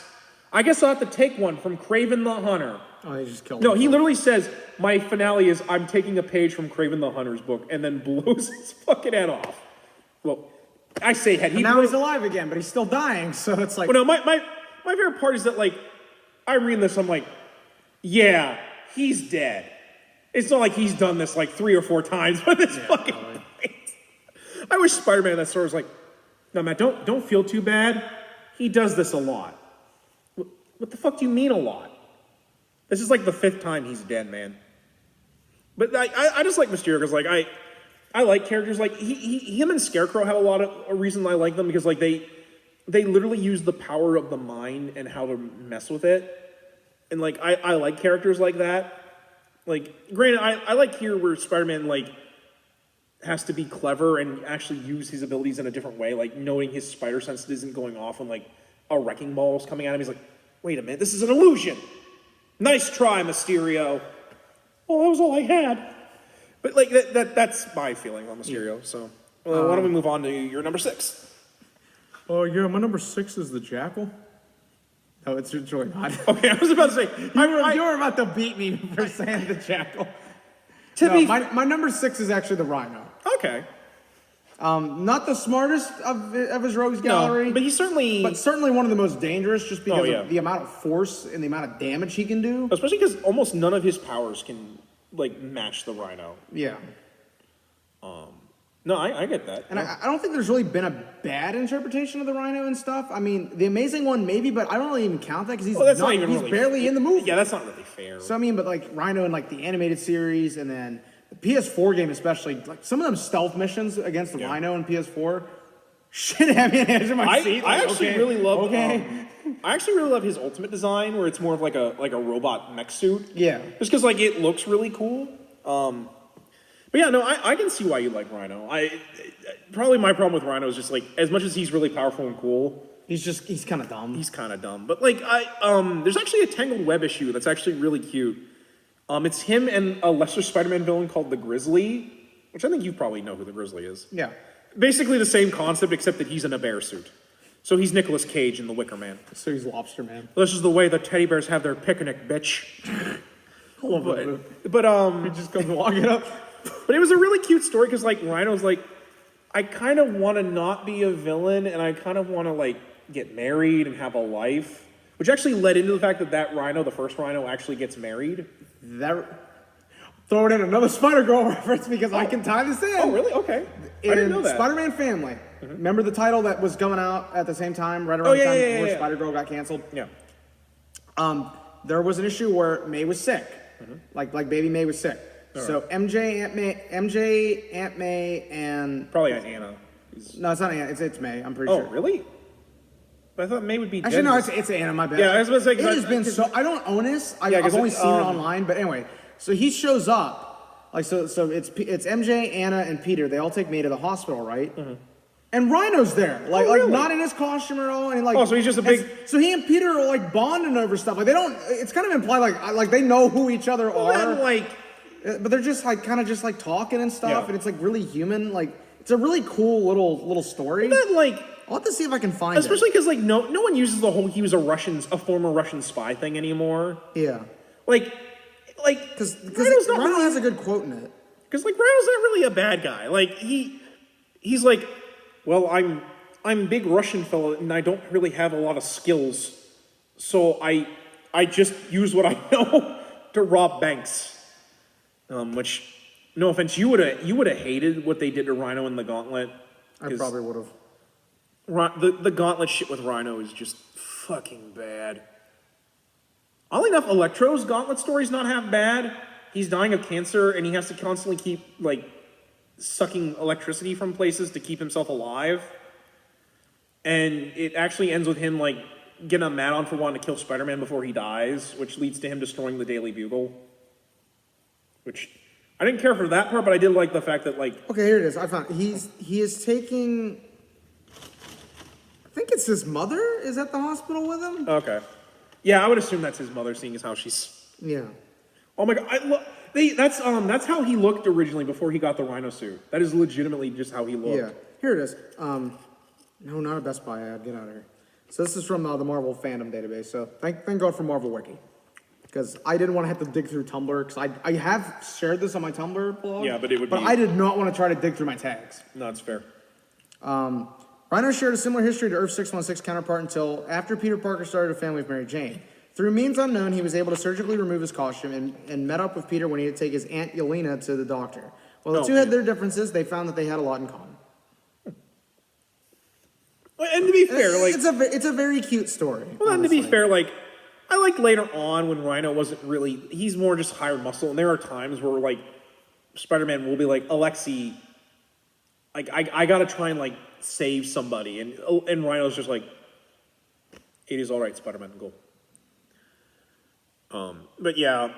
I guess I'll have to take one from Kraven the Hunter. Oh, he just killed No, him. he literally says, my finale is I'm taking a page from Kraven the Hunter's book, and then blows his fucking head off. Well, I say head. Now he's alive again, but he's still dying, so it's like... Well, no, my favorite part is that, like, I'm reading this, I'm like, yeah, he's dead. It's not like he's done this, like, 3 or 4 times with this fucking face. I wish Spider-Man in that story was like, no, Matt, don't feel too bad. He does this a lot. What the fuck do you mean a lot? This is like the 5th time he's dead, man. But I just like Mysterio because, like, I like characters like him and Scarecrow have a lot of a reason I like them because, like, they literally use the power of the mind and how to mess with it. And, like, I like characters like that. Like, granted, I like here where Spider-Man, like, has to be clever and actually use his abilities in a different way, like knowing his spider sense isn't going off when, like, a wrecking ball is coming at him. He's like, wait a minute, this is an illusion. Nice try, Mysterio. Well, that was all I had. But, like, that's my feeling on Mysterio. So, why don't we move on to your number 6? Oh, yeah, my number 6 is the Jackal. No, it's really not. Okay, I was about to say. You were about to beat me for saying the Jackal. My number 6 is actually the Rhino. Okay. Not the smartest of his rogues gallery. No, but he's certainly one of the most dangerous just because yeah. of the amount of force and the amount of damage he can do. Especially because almost none of his powers can, like, match the Rhino. Yeah. No, I get that. And I don't think there's really been a bad interpretation of the Rhino and stuff. I mean, the Amazing One maybe, but I don't really even count that because he's barely in the movie. Yeah, that's not really fair. So I mean, but like Rhino in like the animated series and then the PS4 game especially, like some of them stealth missions against the Rhino in PS4, shit had me on the edge of my seat. I Like, actually really love. I actually really love his ultimate design, where it's more of like a robot mech suit. Yeah. Just because, like, it looks really cool. But yeah, no, I can see why you like Rhino. Probably my problem with Rhino is just, like, as much as he's really powerful and cool, he's kind of dumb. He's kind of dumb. But, like, there's actually a Tangled Web issue that's actually really cute. It's him and a lesser Spider-Man villain called the Grizzly, which I think you probably know who the Grizzly is. Yeah. Basically the same concept, except that he's in a bear suit. So he's Nicolas Cage in The Wicker Man. So he's Lobster Man. This is the way the teddy bears have their picnic, bitch. But he just comes walking up. But it was a really cute story because, like, Rhino's like, I kind of want to not be a villain and I kind of want to, like, get married and have a life, which actually led into the fact that Rhino, the first Rhino, actually gets married. Throw it in another Spider-Girl reference because I can tie this in. Oh, really? Okay. didn't know that. Spider-Man Family. Remember the title that was coming out at the same time, right around the time before Spider-Girl got canceled? Yeah. There was an issue where May was sick, like baby May was sick. So MJ, Aunt May, and probably Aunt Anna. No, it's not Anna. It's May. I'm pretty sure. Oh, really? But I thought May would be. Actually, no, it's Anna. My bad. Yeah, I was about to say. It has been so. I don't own this. I've only seen it online. But anyway, so he shows up. Like so it's MJ, Anna, and Peter. They all take May to the hospital, right? And Rhino's there, like not in his costume at all, and like. Oh, so he's just a big. So he and Peter are like bonding over stuff. Like they don't. It's kind of implied like they know who each other are. Then, like. But they're just like kind of just like talking and stuff, Yeah. and it's like really human. Like it's a really cool little story. Well, then, like. I'll have to see if I can find especially because like no one uses the whole he was a former Russian spy thing anymore. Yeah. Like because Rhino has a good quote in it. Because like Rhino's not really a bad guy. Like he's like, well, I'm a big Russian fella and I don't really have a lot of skills, so I just use what I know to rob banks. Which, no offense, you would have hated what they did to Rhino in the Gauntlet. I probably would have. The Gauntlet shit with Rhino is just fucking bad. Oddly enough, Electro's Gauntlet story's not half bad. He's dying of cancer, and he has to constantly keep, like, sucking electricity from places to keep himself alive. And it actually ends with him, like, getting a mad-on for wanting to kill Spider-Man before he dies, which leads to him destroying the Daily Bugle. Which, I didn't care for that part, but I did like the fact that, like... Okay, here it is. I found it. He is taking... I think it's his mother is at the hospital with him. Okay. Yeah, I would assume that's his mother, seeing as how she's... Yeah. Oh my god, that's how he looked originally before he got the Rhino suit. That is legitimately just how he looked. Yeah. Here it is. No, not a Best Buy ad. Get out of here. So this is from the Marvel fandom database. So thank God for Marvel Wiki. Because I didn't want to have to dig through Tumblr. Because I have shared this on my Tumblr blog. Yeah, but it would be... I did not want to try to dig through my tags. No, it's fair. Rhino shared a similar history to Earth 616 counterpart until after Peter Parker started a family with Mary Jane. Through means unknown, he was able to surgically remove his costume and met up with Peter when he had to take his Aunt Yelena to the doctor. While the two had their differences, they found that they had a lot in common. And to be fair, like... It's a very cute story. Well, and to be fair, like... I like later on when Rhino wasn't really... He's more just hired muscle, and there are times where, like, Spider-Man will be like, Alexi, like, I gotta try and, like, save somebody. And Rhino's just like, it is all right, Spider-Man, go. But yeah,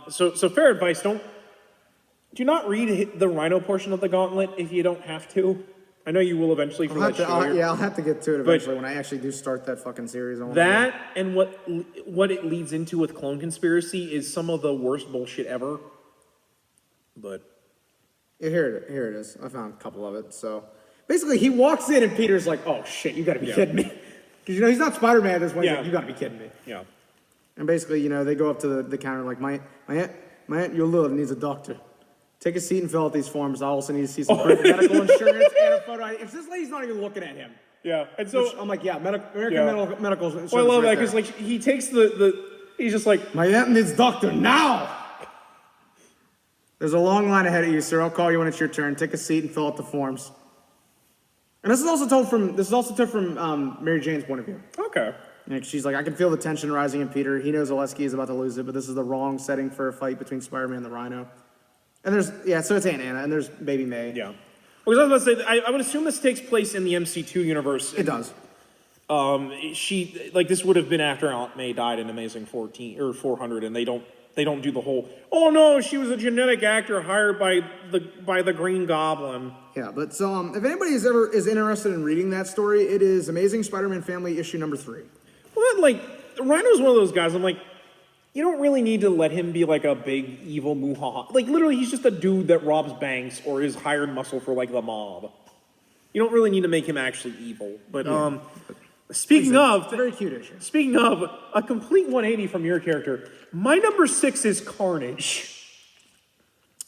so fair advice, do not read the Rhino portion of the Gauntlet if you don't have to. I know you will eventually for that show. I'll have to get to it eventually when I actually do start that fucking series. That and what it leads into with Clone Conspiracy is some of the worst bullshit ever. But yeah, here it is. I found a couple of it. So basically, he walks in and Peter's like, "Oh shit, you got to be kidding me," because he's not Spider-Man at this point. He's like, you got to be kidding me. Yeah. And basically, they go up to the counter like, my aunt Yolila needs a doctor. Take a seat and fill out these forms. I also need to see some proof of medical insurance and a photo ID. If this lady's not even looking at him. Yeah, and so... I'm like, American medical insurance. Well, I love that because, like, he takes he's just like... My aunt needs doctor now! There's a long line ahead of you, sir. I'll call you when it's your turn. Take a seat and fill out the forms. And this is also told from Mary Jane's point of view. Okay. And she's like, I can feel the tension rising in Peter. He knows Oleski is about to lose it, but this is the wrong setting for a fight between Spider-Man and the Rhino. And so it's Aunt Anna, and there's Baby May. Yeah. Because I was about to say, I would assume this takes place in the MC2 universe. It does. This would have been after Aunt May died in Amazing 400, and they don't do the whole, oh no, she was a genetic actor hired by the Green Goblin. Yeah, but so if anybody is interested in reading that story, it is Amazing Spider-Man Family issue number 3. Well, like, Rhino's one of those guys, I'm like, you don't really need to let him be like a big evil muhaha. Like, literally, he's just a dude that robs banks or is hired muscle for, like, the mob. You don't really need to make him actually evil. But, speaking of... very cute issue. Speaking of, a complete 180 from your character, my number 6 is Carnage.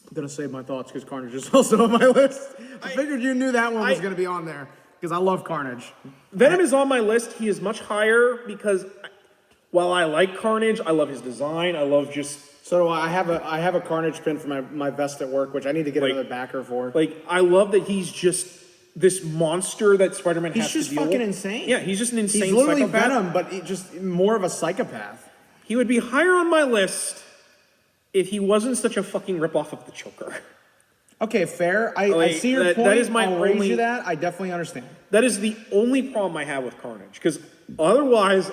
I'm going to save my thoughts because Carnage is also on my list. I figured you knew that one was going to be on there because I love Carnage. Venom is on my list. He is much higher because... while I like Carnage, I love his design. I love just So I have a Carnage pin for my vest at work, which I need to get another backer for. like I love that he's just this monster that Spider-Man has to deal with. He's just fucking insane. Yeah, he's just an insane He's literally psychopath. Venom, but just more of a psychopath. He would be higher on my list if he wasn't such a fucking ripoff of the Joker. Okay, fair. I Like, see your point. that is my I'll raise only- you that. I definitely understand. That is the only problem I have with Carnage. Because otherwise,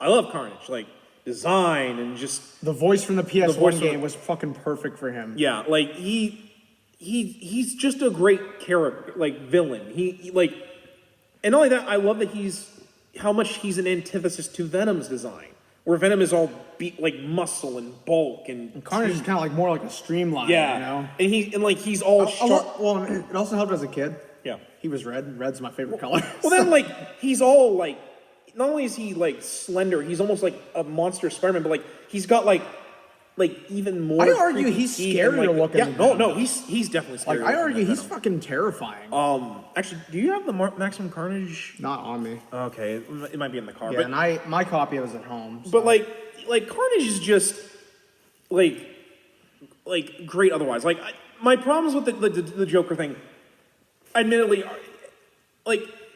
I love Carnage. Like, design and just... The voice from the PS1 voice from game the- was fucking perfect for him. Yeah, like, he's just a great character, like, villain. He like... And not only that, I love that how much he's an antithesis to Venom's design. Where Venom is all like muscle and bulk and Carnage is kind of like more like a streamline, yeah, you know? and he's all sharp. Well, it also helped as a kid. Yeah. He was red. Red's my favorite color. Well, then like he's all like, not only is he like slender, he's almost like a monster Spider-Man, but like he's got like even more. I'd argue creepy he's teeth scarier and, like, looking Yeah, than no, Venom. he's definitely scary. Like I argue than he's Venom. fucking terrifying. Actually, do you have the Maximum Carnage? Not on me. Okay, it might be in the car. Yeah, but, and my copy was at home. So. But like Carnage is just like great otherwise. Like my problems with the Joker thing, admittedly,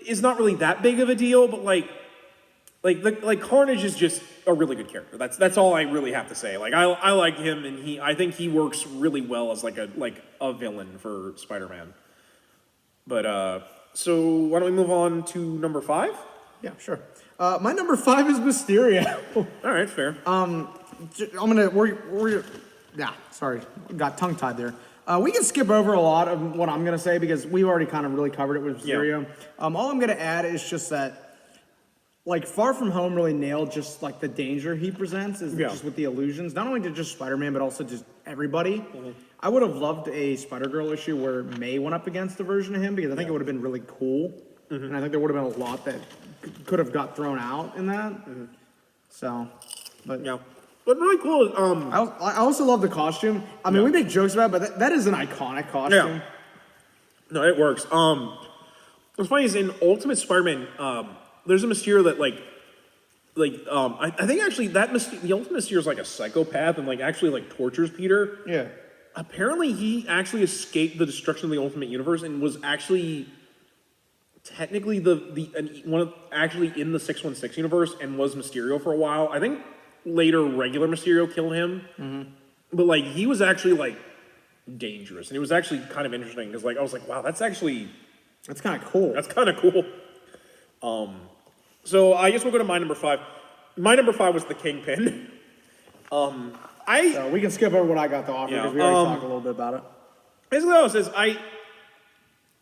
is not really that big of a deal. But like Carnage is just a really good character. That's all I really have to say. Like I like him, and I think he works really well as like a villain for Spider-Man. But so why don't we move on to number 5? Yeah, sure. My number 5 is Mysterio. All right, fair. Sorry, got tongue tied there. We can skip over a lot of what I'm gonna say because we've already kind of really covered it with Mysterio. All I'm gonna add is just that, like, Far From Home really nailed just like the danger he presents is just with the illusions, not only to just Spider-Man but also just everybody. I would have loved a Spider-Girl issue where May went up against a version of him because I think it would have been really cool, and I think there would have been a lot that could have got thrown out in that. So, but yeah. But really cool is I also love the costume. I mean, we make jokes about it, but that is an iconic costume. Yeah. No, it works. What's funny is in Ultimate Spider-Man, there's a Mysterio that I think actually the Ultimate Mysterio is like a psychopath and like actually like tortures Peter. Yeah. Apparently, he actually escaped the destruction of the Ultimate Universe and was actually technically actually in the 616 universe and was Mysterio for a while. I think later regular Mysterio killed him, but like he was actually like dangerous, and it was actually kind of interesting because like I was like, wow, that's kind of cool. That's kind of cool. So I guess we'll go to my number 5. My number 5 was the Kingpin. So we can skip over what I got to offer because we already talked a little bit about it. Basically, what I says,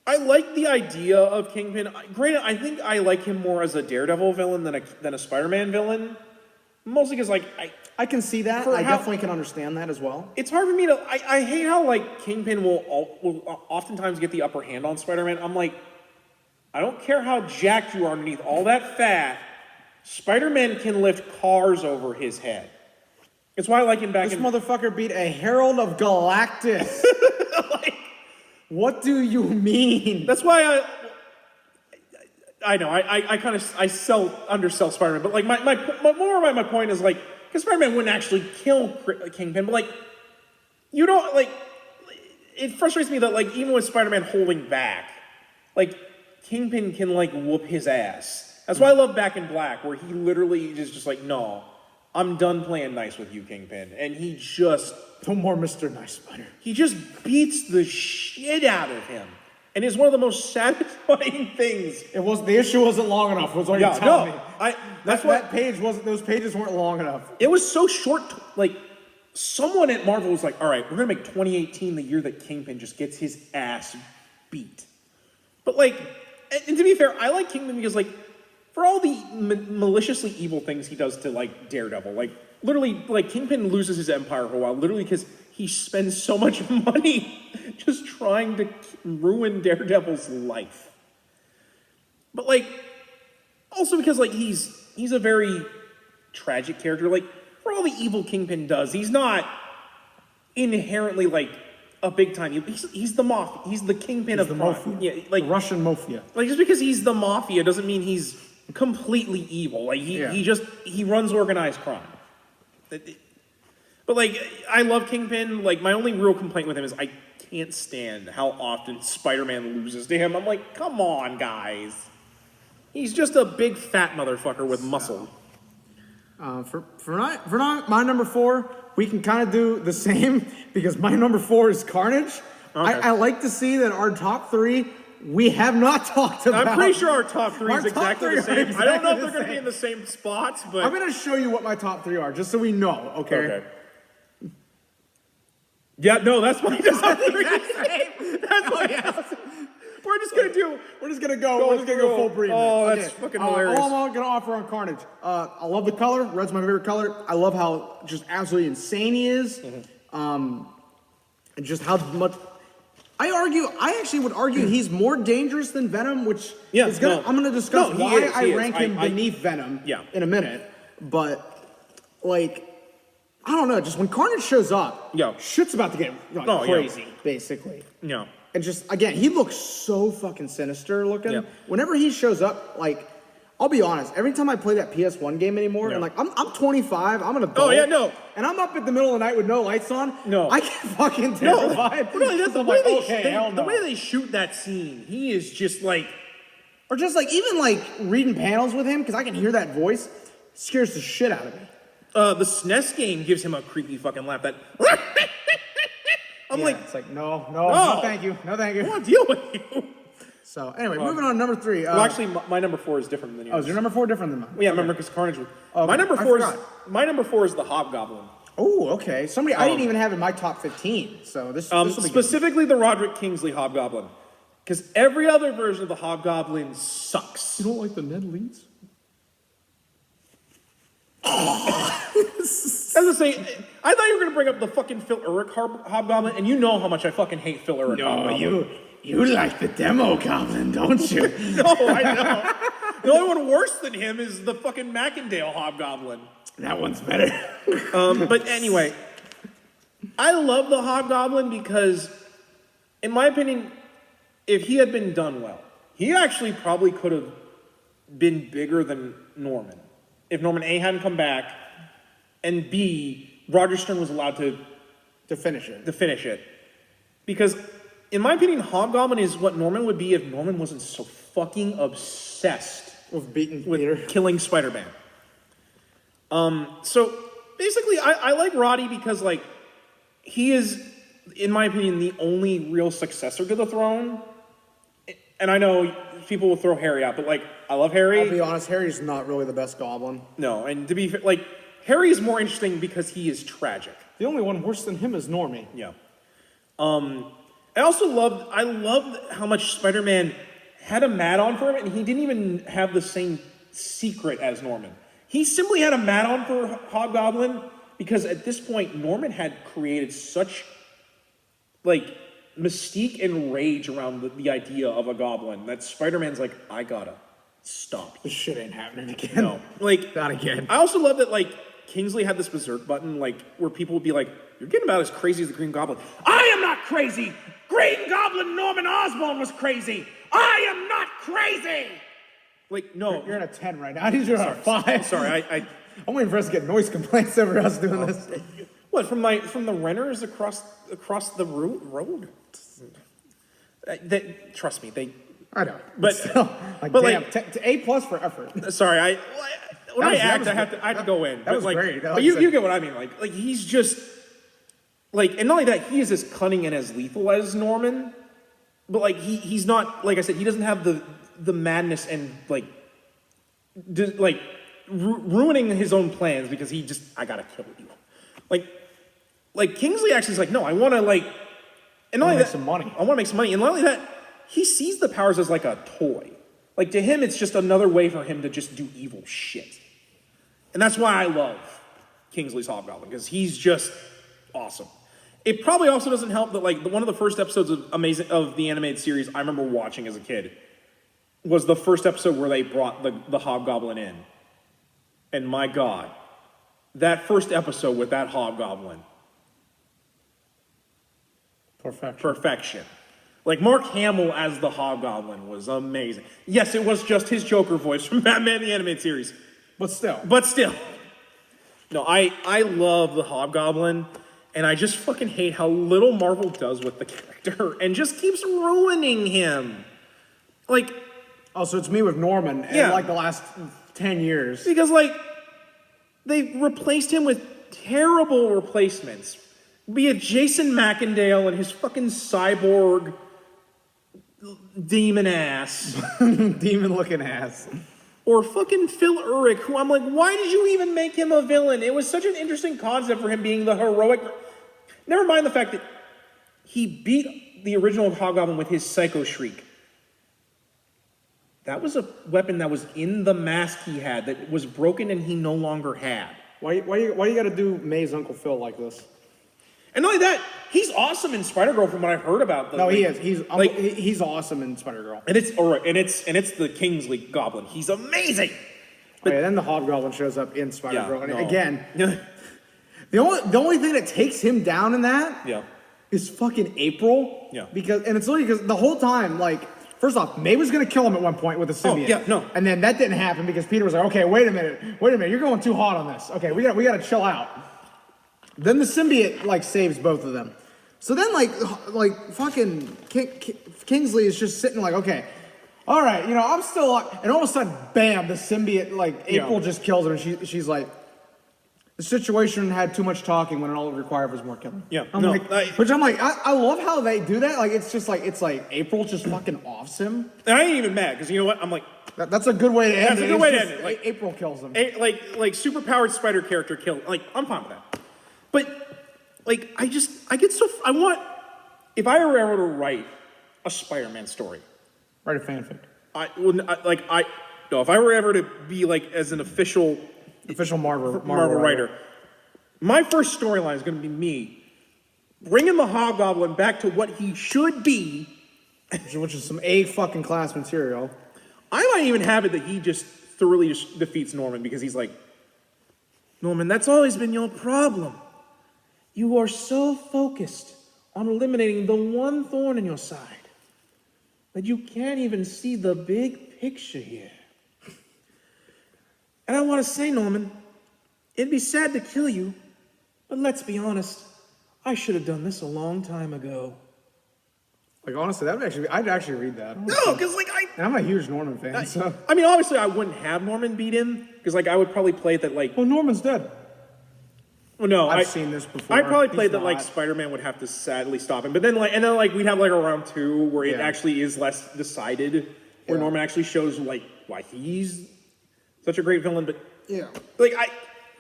I like the idea of Kingpin. Granted, I think I like him more as a Daredevil villain than a Spider-Man villain. Mostly because, like, I can see that. I definitely can understand that as well. It's hard for me to. I hate how like Kingpin will oftentimes get the upper hand on Spider-Man. I'm like, I don't care how jacked you are underneath all that fat. Spider-Man can lift cars over his head. It's why I like him back This in. motherfucker beat a Herald of Galactus. What do you mean? That's why I know I undersell Spider-Man, but like my point is like, because Spider-Man wouldn't actually kill Kingpin, but like, you know, like, it frustrates me that like even with Spider-Man holding back, like Kingpin can like whoop his ass. That's why I love Back in Black, where he literally is just like, no, I'm done playing nice with you, Kingpin, and he just no more Mr. Nice Spider. He just beats the shit out of him. And it's one of the most satisfying things. The issue wasn't long enough. Was what you're telling me. Those pages weren't long enough. It was so short. Like, someone at Marvel was like, all right, we're going to make 2018 the year that Kingpin just gets his ass beat. But like, and to be fair, I like Kingpin because like, for all the maliciously evil things he does to like Daredevil, like literally, like Kingpin loses his empire for a while, literally because he spends so much money just trying to ruin Daredevil's life. But like, also because like he's a very tragic character. Like, for all the evil Kingpin does, he's not inherently like a big time. He's the mafia. He's the Kingpin of the crime. mafia. Yeah, like the Russian mafia. Like, just because he's the mafia doesn't mean he's completely evil. Like he runs organized crime. But like I love Kingpin. Like my only real complaint with him is I can't stand how often Spider-Man loses to him. I'm like, come on, guys. He's just a big fat motherfucker with muscle. For my number 4, we can kind of do the same because my number 4 is Carnage. Okay. I like to see that our top 3 we have not talked about. I'm pretty sure our top 3 is exactly the same. Exactly I don't know if they're going to be in the same spots, but I'm going to show you what my top 3 are just so we know. Okay. Yeah, no, that's my top 3. That's my else. We're just gonna go full breed. Oh, that's fucking hilarious. All I'm gonna offer on Carnage. I love the color. Red's my favorite color. I love how just absolutely insane he is. And just how much. I actually would argue he's more dangerous than Venom, which is gonna. I'm gonna discuss why I rank him beneath Venom. In a minute, but like. I don't know, just when Carnage shows up, shit's about to get crazy, basically. Yeah. And just, again, he looks so fucking sinister looking. Yeah. Whenever he shows up, like, I'll be honest, every time I play that PS1 game anymore, and like, I'm 25, I'm an adult. Oh, yeah, no. And I'm up at the middle of the night with no lights on. No. I get fucking terrified. No, that's the way the way they shoot that scene, he is just like... Or just like, even like, reading panels with him, because I can hear that voice, scares the shit out of me. The SNES game gives him a creepy fucking laugh that... I'm like... It's like, no, thank you. No, thank you. I want to deal with you. So, anyway, moving on to number 3. Well, actually, my number 4 is different than yours. Oh, is your number 4 different than mine? Well, yeah, remember, because Carnage was... My number 4 is the Hobgoblin. Oh, okay. I didn't even have in my top 15, so this will be specifically the Roderick Kingsley Hobgoblin. Because every other version of the Hobgoblin sucks. You don't like the Ned Leeds? As I say, I thought you were going to bring up the fucking Phil Urich Hobgoblin, and you know how much I fucking hate Phil Urich Hobgoblin. You like the demo goblin, don't you? No, I know. The only one worse than him is the fucking Mackendale Hobgoblin. That one's better. But anyway, I love the Hobgoblin because, in my opinion, if he had been done well, he actually probably could have been bigger than Norman. If Norman A hadn't come back, and B, Roger Stern was allowed to finish it. Because, in my opinion, Hobgoblin is what Norman would be if Norman wasn't so fucking obsessed with Peter, killing Spider-Man. So, basically, I like Roddy because, like, he is, in my opinion, the only real successor to the throne. And I know people will throw Harry out, but, like, I love Harry. I'll be honest, Harry's not really the best goblin. No, and to be fair, like, Harry is more interesting because he is tragic. The only one worse than him is Normie. Yeah. I also loved how much Spider-Man had a mat-on for him, and he didn't even have the same secret as Norman. He simply had a mat-on for Hobgoblin because at this point, Norman had created such, like, mystique and rage around the idea of a goblin that Spider-Man's like, I gotta stop. This shit ain't happening again. No. Like, not again. I also love that, like, Kingsley had this berserk button, like, where people would be like, you're getting about as crazy as the Green Goblin. I am not crazy! Green Goblin Norman Osborn was crazy! I am not crazy! Like, no. You're in a 10 right now. I need you to a 5. Sorry, I'm waiting for us to get noise complaints over us doing this. What, from the renters across the road? Trust me, I know. But still, damn, A+ for effort. Sorry, when I act, I have to go in. That was like, great. But you get what I mean. Like he's just like, and not only that, he is as cunning and as lethal as Norman. But like he's not, like I said, he doesn't have the madness and ruining his own plans because I gotta kill you. Like Kingsley actually is like, no, I want to like, and not only that, some money. I want to make some money, and not only that, he sees the powers as like a toy. Like to him, it's just another way for him to just do evil shit. And that's why I love Kingsley's Hobgoblin, because he's just awesome. It probably also doesn't help that like one of the first episodes of the animated series I remember watching as a kid was the first episode where they brought the Hobgoblin in. And my God, that first episode with that Hobgoblin. Perfection. Perfection. Like, Mark Hamill as the Hobgoblin was amazing. Yes, it was just his Joker voice from Batman the Animated Series. But still. No, I love the Hobgoblin, and I just fucking hate how little Marvel does with the character and just keeps ruining him. Like... Oh, so it's me with Norman in like the last 10 years. Because, like, they replaced him with terrible replacements. Be it Jason McIndale and his fucking cyborg demon ass. Demon-looking ass. Or fucking Phil Urich, who I'm like, why did you even make him a villain? It was such an interesting concept for him being the heroic... Never mind the fact that he beat the original Hobgoblin with his Psycho Shriek. That was a weapon that was in the mask he had that was broken and he no longer had. Why you gotta do May's Uncle Phil like this? And not only that, he's awesome in Spider-Girl from what I've heard about. He is. He's awesome in Spider-Girl. And it's the Kingsley Goblin. He's amazing. But then the Hobgoblin shows up in Spider-Girl. And again, Yeah. the only thing that takes him down in that Yeah. is fucking April. Yeah. And it's literally because the whole time, like, first off, May was gonna kill him at one point with a symbiote. yeah, no. And then that didn't happen because Peter was like, okay, wait a minute, you're going too hot on this. Okay, we gotta chill out. Then the symbiote like saves both of them. So then like fucking Kingsley is just sitting like, okay, all right, I'm still and all of a sudden, bam, the symbiote, like April just kills him, and she's like, the situation had too much talking when all it required was more killing. Yeah. I'm like, I love how they do that. Like, it's like April just fucking offs him. And I ain't even mad, because you know what? I'm like... That's a good way to end it. That's a good way to end it. Like, April kills him. Like superpowered spider character killed. Like, I'm fine with that. But, like, if I were ever to write a Spider-Man story... Write a fanfic. If I were ever to be, like, as an official Marvel writer. My first storyline is going to be me bringing the Hobgoblin back to what he should be. Which is some A fucking class material. I might even have it that he just thoroughly just defeats Norman because he's like, Norman, that's always been your problem. You are so focused on eliminating the one thorn in your side that you can't even see the big picture here. And I want to say, Norman, it'd be sad to kill you, but let's be honest, I should have done this a long time ago. Like, honestly, I'd actually read that. No, because, like, and I'm a huge Norman fan, so... I mean, obviously, I wouldn't have Norman beat him, because, like, I would probably play it that, like... Well, Norman's dead. Well, no, I've seen this before. I probably played that, like, Spider-Man would have to sadly stop him, but then, like, we'd have, like, a round 2 where it actually is less decided, where Norman actually shows, like, why he's such a great villain, but... Yeah. Like,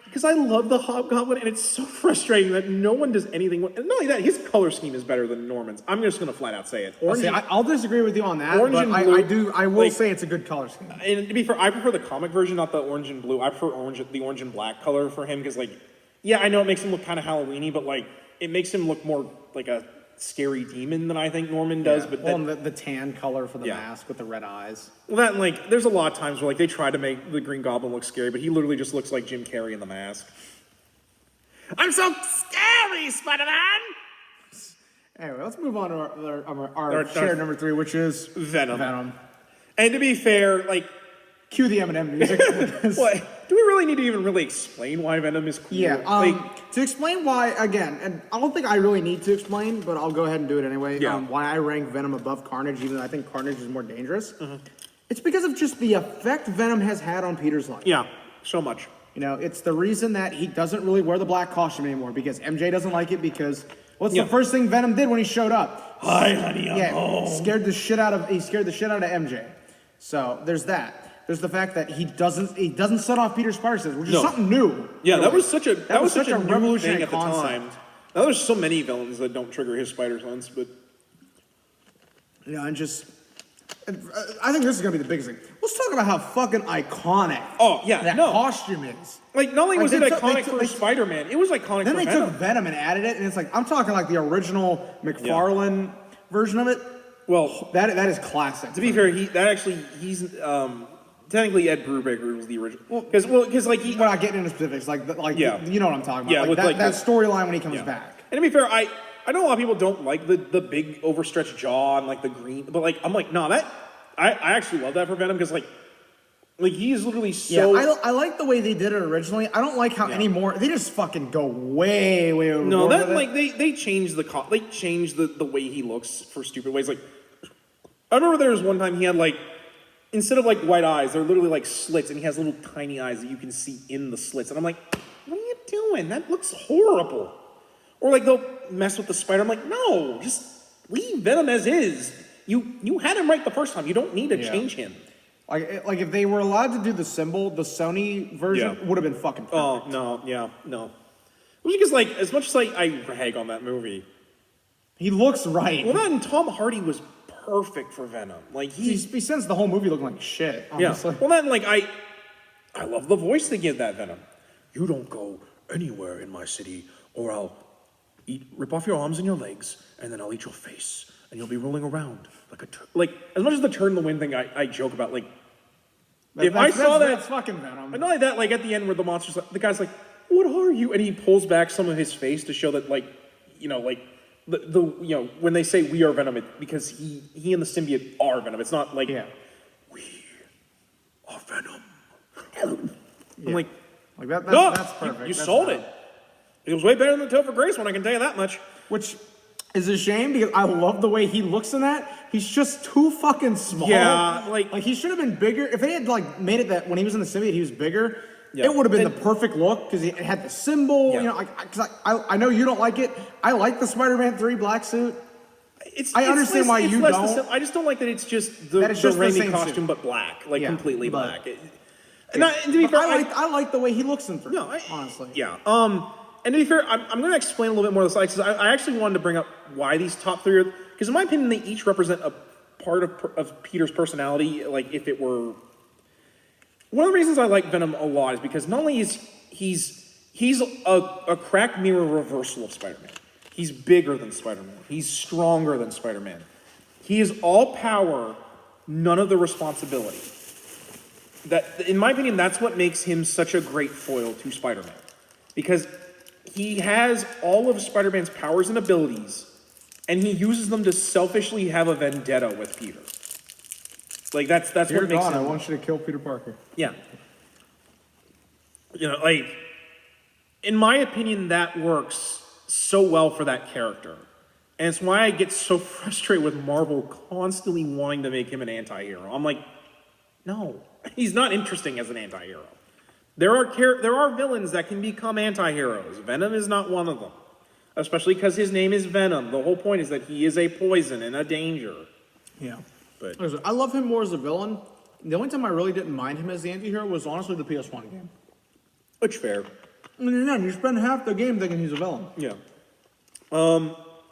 because I love the Hobgoblin, and it's so frustrating that no one does anything. And not only that, his color scheme is better than Norman's. I'm just going to flat out say it. I'll disagree with you on that, orange but and blue, I will say it's a good color scheme. And to be fair, I prefer the comic version, not the orange and blue. I prefer the orange and black color for him, because, like, yeah, I know it makes him look kind of Halloween-y, but, like, it makes him look more like a scary demon than I think Norman does. Yeah. But and the tan color for the mask with the red eyes. Well, that, and, like, there's a lot of times where, like, they try to make the Green Goblin look scary, but he literally just looks like Jim Carrey in the mask. I'm so scary, Spider-Man! Anyway, let's move on to our shared number 3, which is Venom. And to be fair, like... Cue the Eminem music. What? Do we really need to even really explain why Venom is cool? Yeah, to explain why, again, and I don't think I really need to explain, but I'll go ahead and do it anyway, why I rank Venom above Carnage, even though I think Carnage is more dangerous. Mm-hmm. It's because of just the effect Venom has had on Peter's life. Yeah, so much. It's the reason that he doesn't really wear the black costume anymore, because MJ doesn't like it, because what's the first thing Venom did when he showed up? Hi, honey, I'm home. He scared the shit out of MJ. So there's that. There's the fact that he doesn't set off Peter's spider sense, which is something new. Yeah, that was such a revolutionary thing at the time. Now there's so many villains that don't trigger his spider sense, but and I think this is gonna be the biggest thing. Let's talk about how fucking iconic that costume is. Like, not only was it iconic for Spider-Man, it was iconic for Venom. Then they took Venom and added it, and it's like, I'm talking like the original McFarlane version of it. Well, that is classic. To be fair, he's technically Ed Brubaker was the original. Because we're not getting into specifics, you know what I'm talking about. Yeah, like that storyline when he comes back. And to be fair, I I know a lot of people don't like the big overstretched jaw and like the green, but like I'm like, no, that I actually love that for Venom because like he's literally so. Yeah, I like the way they did it originally. I don't like how anymore they just fucking go way over. No, that like they changed the way he looks for stupid ways. Like I remember there was one time he had like instead of like white eyes, they're literally like slits, and he has little tiny eyes that you can see in the slits. And I'm like, what are you doing? That looks horrible. Or like they'll mess with the spider. I'm like, no, just leave Venom as is. You had him right the first time. You don't need to change him. Like if they were allowed to do the symbol, the Sony version would have been fucking perfect. Oh no. Because like as much as like I rag on that movie, he looks right. Well, that and Tom Hardy was perfect for Venom. Like he spends the whole movie looking like shit. Honestly. Yeah. Well, then like I love the voice they give that Venom. You don't go anywhere in my city, or I'll rip off your arms and your legs, and then I'll eat your face, and you'll be rolling around like a like. As much as the turn the wind thing, I joke about like. If I saw that, that's fucking Venom. But not like that, like at the end where the monster's like, the guy's like, "What are you?" and he pulls back some of his face to show that like, like the when they say we are Venom, because he and the symbiote are Venom. It's not like we are Venom. I'm like that's perfect. You sold it. It was way better than the Topher Grace one, I can tell you that much. Which is a shame because I love the way he looks in that. He's just too fucking small. Yeah, like he should have been bigger. If they had like made it that when he was in the symbiote he was bigger, it would have been the perfect look because it had the symbol. Yeah. Because I know you don't like it. I like the Spider-Man 3 black suit. I understand why you don't. I just don't like that it's just the Raimi costume suit. But black, like completely black. And to be fair, I like the way he looks in 3. No, honestly. Yeah. And to be fair, I'm going to explain a little bit more of the slides because I actually wanted to bring up why these top 3 are, because in my opinion, they each represent a part of Peter's personality. Like if it were, one of the reasons I like Venom a lot is because not only is he's a crack mirror reversal of Spider-Man. He's bigger than Spider-Man. He's stronger than Spider-Man. He is all power, none of the responsibility. That, in my opinion, that's what makes him such a great foil to Spider-Man. Because he has all of Spider-Man's powers and abilities, and he uses them to selfishly have a vendetta with Peter. Like, that's Dear what makes God, him... I want you to kill Peter Parker. Yeah. Like, in my opinion, that works so well for that character. And it's why I get so frustrated with Marvel constantly wanting to make him an anti-hero. I'm like, no, he's not interesting as an anti-hero. There are villains that can become anti-heroes. Venom is not one of them. Especially because his name is Venom. The whole point is that he is a poison and a danger. Yeah. But I love him more as a villain. The only time I really didn't mind him as the anti-hero was honestly the PS1 game. Which fair. You spend half the game thinking he's a villain. Yeah.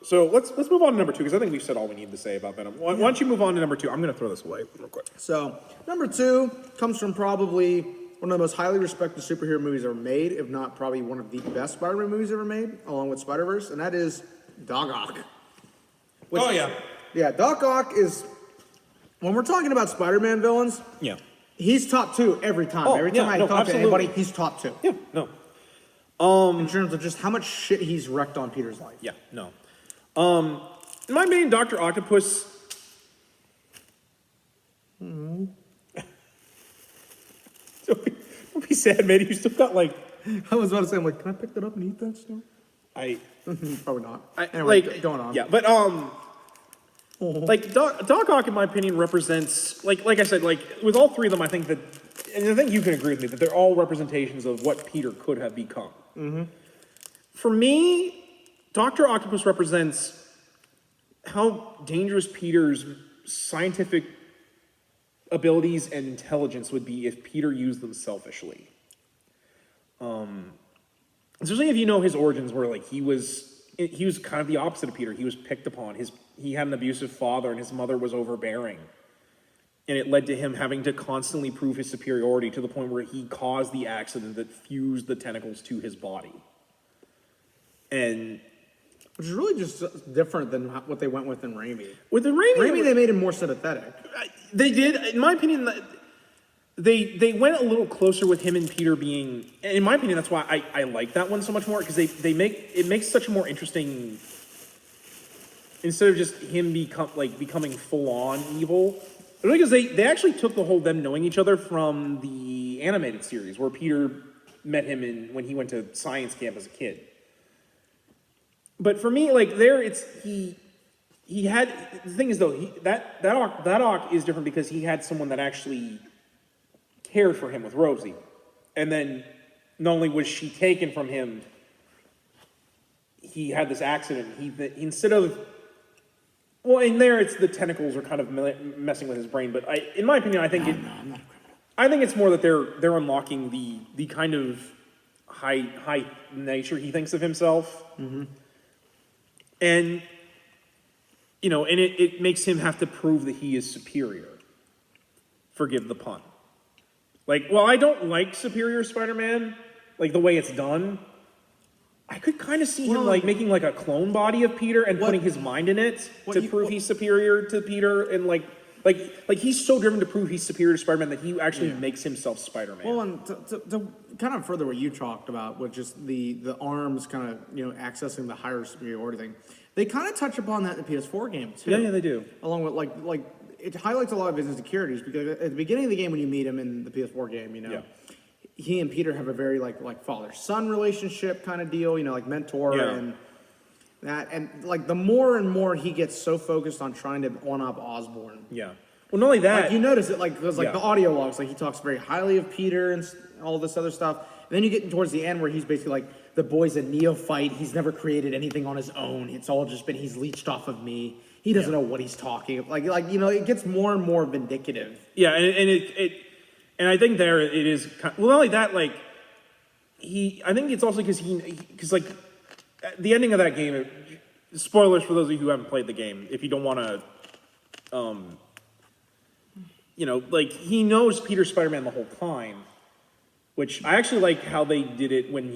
So let's move on to number 2, because I think we've said all we need to say about Venom. Why don't you move on to number 2? I'm going to throw this away real quick. So, number 2 comes from probably one of the most highly respected superhero movies ever made, if not probably one of the best Spider-Man movies ever made, along with Spider-Verse, and that is Doc Ock. Yeah, Doc Ock is, when we're talking about Spider-Man villains, he's top 2 every time. Every time I talk to anybody, he's top 2. Yeah, no. In terms of just how much shit he's wrecked on Peter's life. Yeah, no. In my opinion, Dr. Octopus... Don't be sad, man. You still got, like... I was about to say, I'm like, can I pick that up and eat that still? Probably not. Anyway, going on. Yeah, but, like, Doc Ock, in my opinion, represents... Like I said, like, with all 3 of them, I think that... And I think you can agree with me that they're all representations of what Peter could have become. Mm-hmm. For me, Dr. Octopus represents how dangerous Peter's scientific abilities and intelligence would be if Peter used them selfishly. Especially if you know his origins, where like he was kind of the opposite of Peter. He was picked upon. He had an abusive father, and his mother was overbearing. And it led to him having to constantly prove his superiority to the point where he caused the accident that fused the tentacles to his body. And which is really just different than what they went with in Raimi. With the Raimi, they made him more sympathetic. They did, in my opinion. They went a little closer with him and Peter being. In my opinion, that's why I like that one so much more, because it makes such a more interesting instead of just him becoming full on evil. Because they actually took the whole them knowing each other from the animated series where Peter met him when he went to science camp as a kid. But for me, like there, he had the thing is though that Ock is different because he had someone that actually cared for him with Rosie, and then not only was she taken from him, he had this accident. Instead of in there it's the tentacles are kind of messing with his brain. But in my opinion, I think I think it's more that they're unlocking the kind of high nature he thinks of himself, and and it makes him have to prove that he is superior. Forgive the pun. I don't like Superior Spider-Man, the way it's done. I could kind of see him making a clone body of Peter and putting his mind in it to prove he's superior to Peter, and he's so driven to prove he's superior to Spider-Man that he actually makes himself Spider-Man. Well, and to kind of further what you talked about, with just the arms kind of accessing the higher superiority thing, they kind of touch upon that in the PS4 game too. Yeah, they do. Along with it highlights a lot of his insecurities because at the beginning of the game when you meet him in the PS4 game, he and Peter have a very like father-son relationship kind of deal, mentor and that, and the more and more he gets so focused on trying to one-up Osborn. Yeah. Well, not only that, you notice it because the audio logs, he talks very highly of Peter and all this other stuff. And then you get towards the end where he's basically the boy's a neophyte. He's never created anything on his own. It's all just been he's leached off of me. He doesn't know what he's talking. It gets more and more vindictive. Yeah, and I think there it is. Not only that, I think it's also because the ending of that game. Spoilers for those of you who haven't played the game. If you don't want to, he knows Peter's Spider-Man the whole time. Which I actually like how they did it when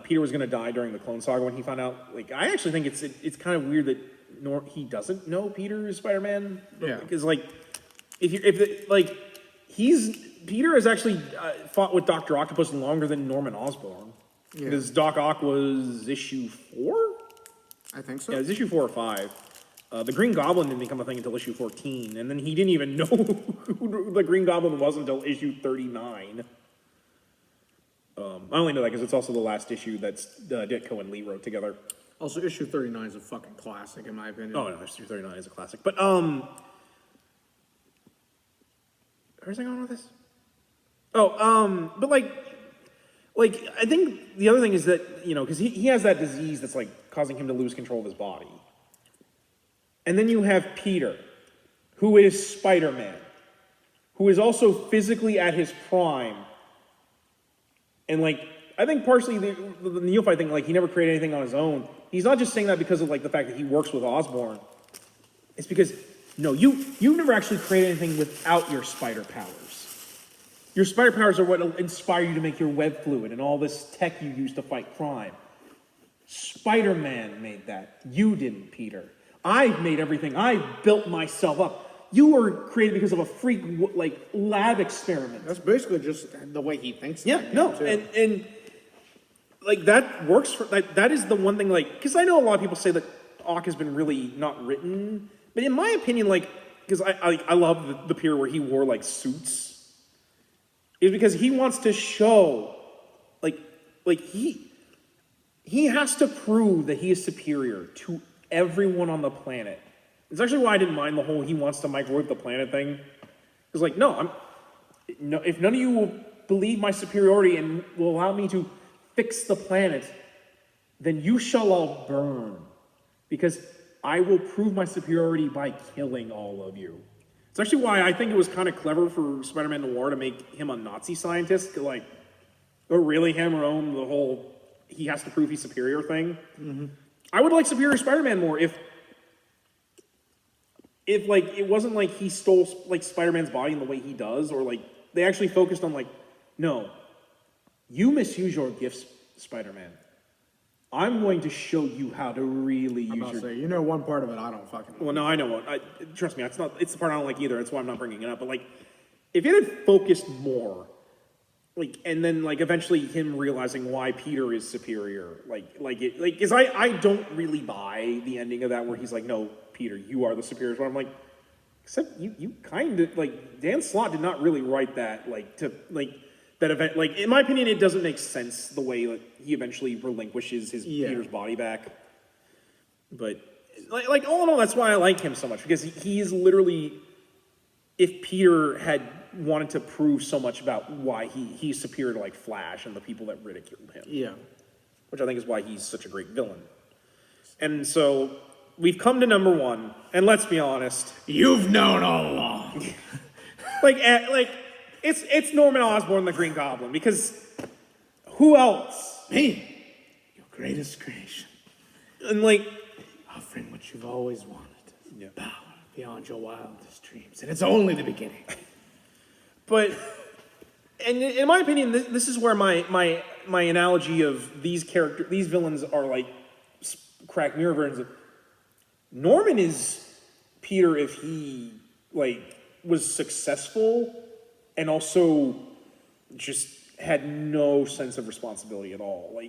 Peter was going to die during the Clone Saga. When he found out, I actually think it's kind of weird that he doesn't know Peter is Spider-Man. Yeah, because Peter has actually fought with Dr. Octopus longer than Norman Osborn. Yeah. Because Doc Ock was issue 4? I think so. Yeah, it was issue 4 or 5. The Green Goblin didn't become a thing until issue 14, and then he didn't even know who the Green Goblin was until issue 39. I only know that because it's also the last issue that's Ditko and Lee wrote together. Also, issue 39 is a fucking classic, in my opinion. Oh, no, issue 39 is a classic. But, where's I going with this? Oh, but I think the other thing is that, because he has that disease that's causing him to lose control of his body. And then you have Peter, who is Spider-Man, who is also physically at his prime. And I think partially the neophyte thing, he never created anything on his own. He's not just saying that because of the fact that he works with Osborn. It's because, no, you've never actually created anything without your spider powers. Your spider powers are what inspire you to make your web fluid and all this tech you use to fight crime. Spider-Man made that. You didn't, Peter. I've made everything. I built myself up. You were created because of a freak, lab experiment. That's basically just the way he thinks. Yeah, no, and that works for, that is the one thing, because I know a lot of people say that Ock has been really not written, but in my opinion, because I love the period where he wore, suits, is because he wants to show, he has to prove that he is superior to everyone on the planet. It's actually why I didn't mind the whole he wants to microwave the planet thing. It's if none of you will believe my superiority and will allow me to fix the planet, then you shall all burn. Because I will prove my superiority by killing all of you. It's actually why I think it was kind of clever for Spider-Man Noir to make him a Nazi scientist, or really hammer home the whole he has to prove he's superior thing. Mm-hmm. I would like Superior Spider-Man more if it wasn't he stole Spider-Man's body in the way he does, or they actually focused on no, you misuse your gifts, Spider-Man. I'm going to show you how to really use your. One part of it I don't fucking know. Well, no, I know what. Trust me, it's the part I don't like either. That's why I'm not bringing it up. But if it had focused more and then like eventually him realizing why Peter is superior, because I don't really buy the ending of that where he's like, no, Peter, you are the superior. But I'm like, except you kind of like Dan Slott did not really write that that event. Like in my opinion, it doesn't make sense the way he eventually relinquishes his Peter's body back. But like all in all, that's why I like him so much, because he is literally, if Peter had wanted to prove so much about why he's superior to like Flash and the people that ridiculed him. Yeah. Which I think is why he's such a great villain. And so we've come to number 1, and let's be honest, You've known all along. it's Norman Osborn, the Green Goblin, because who else? Me, your greatest creation. And like, offering what you've always wanted. Yeah. Power beyond your wildest dreams. And it's only the beginning. But, and in my opinion, this is where my analogy of these villains are like crack mirror versions of Norman is Peter if he like was successful and also just had no sense of responsibility at all.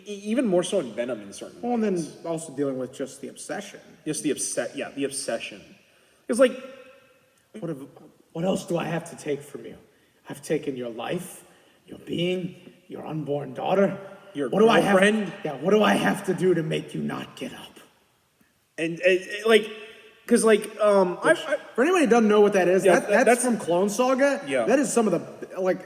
Even more so in Venom in certain Well, and ways. then also dealing with just the obsession. Just the obsession. It's like, What else do I have to take from you? I've taken your life, your being, your unborn daughter. Your what do I have? girlfriend. What do I have to do to make you not get up? and because For anyone who doesn't know what that is, Yeah, that's from Clone Saga. Yeah. That is some of the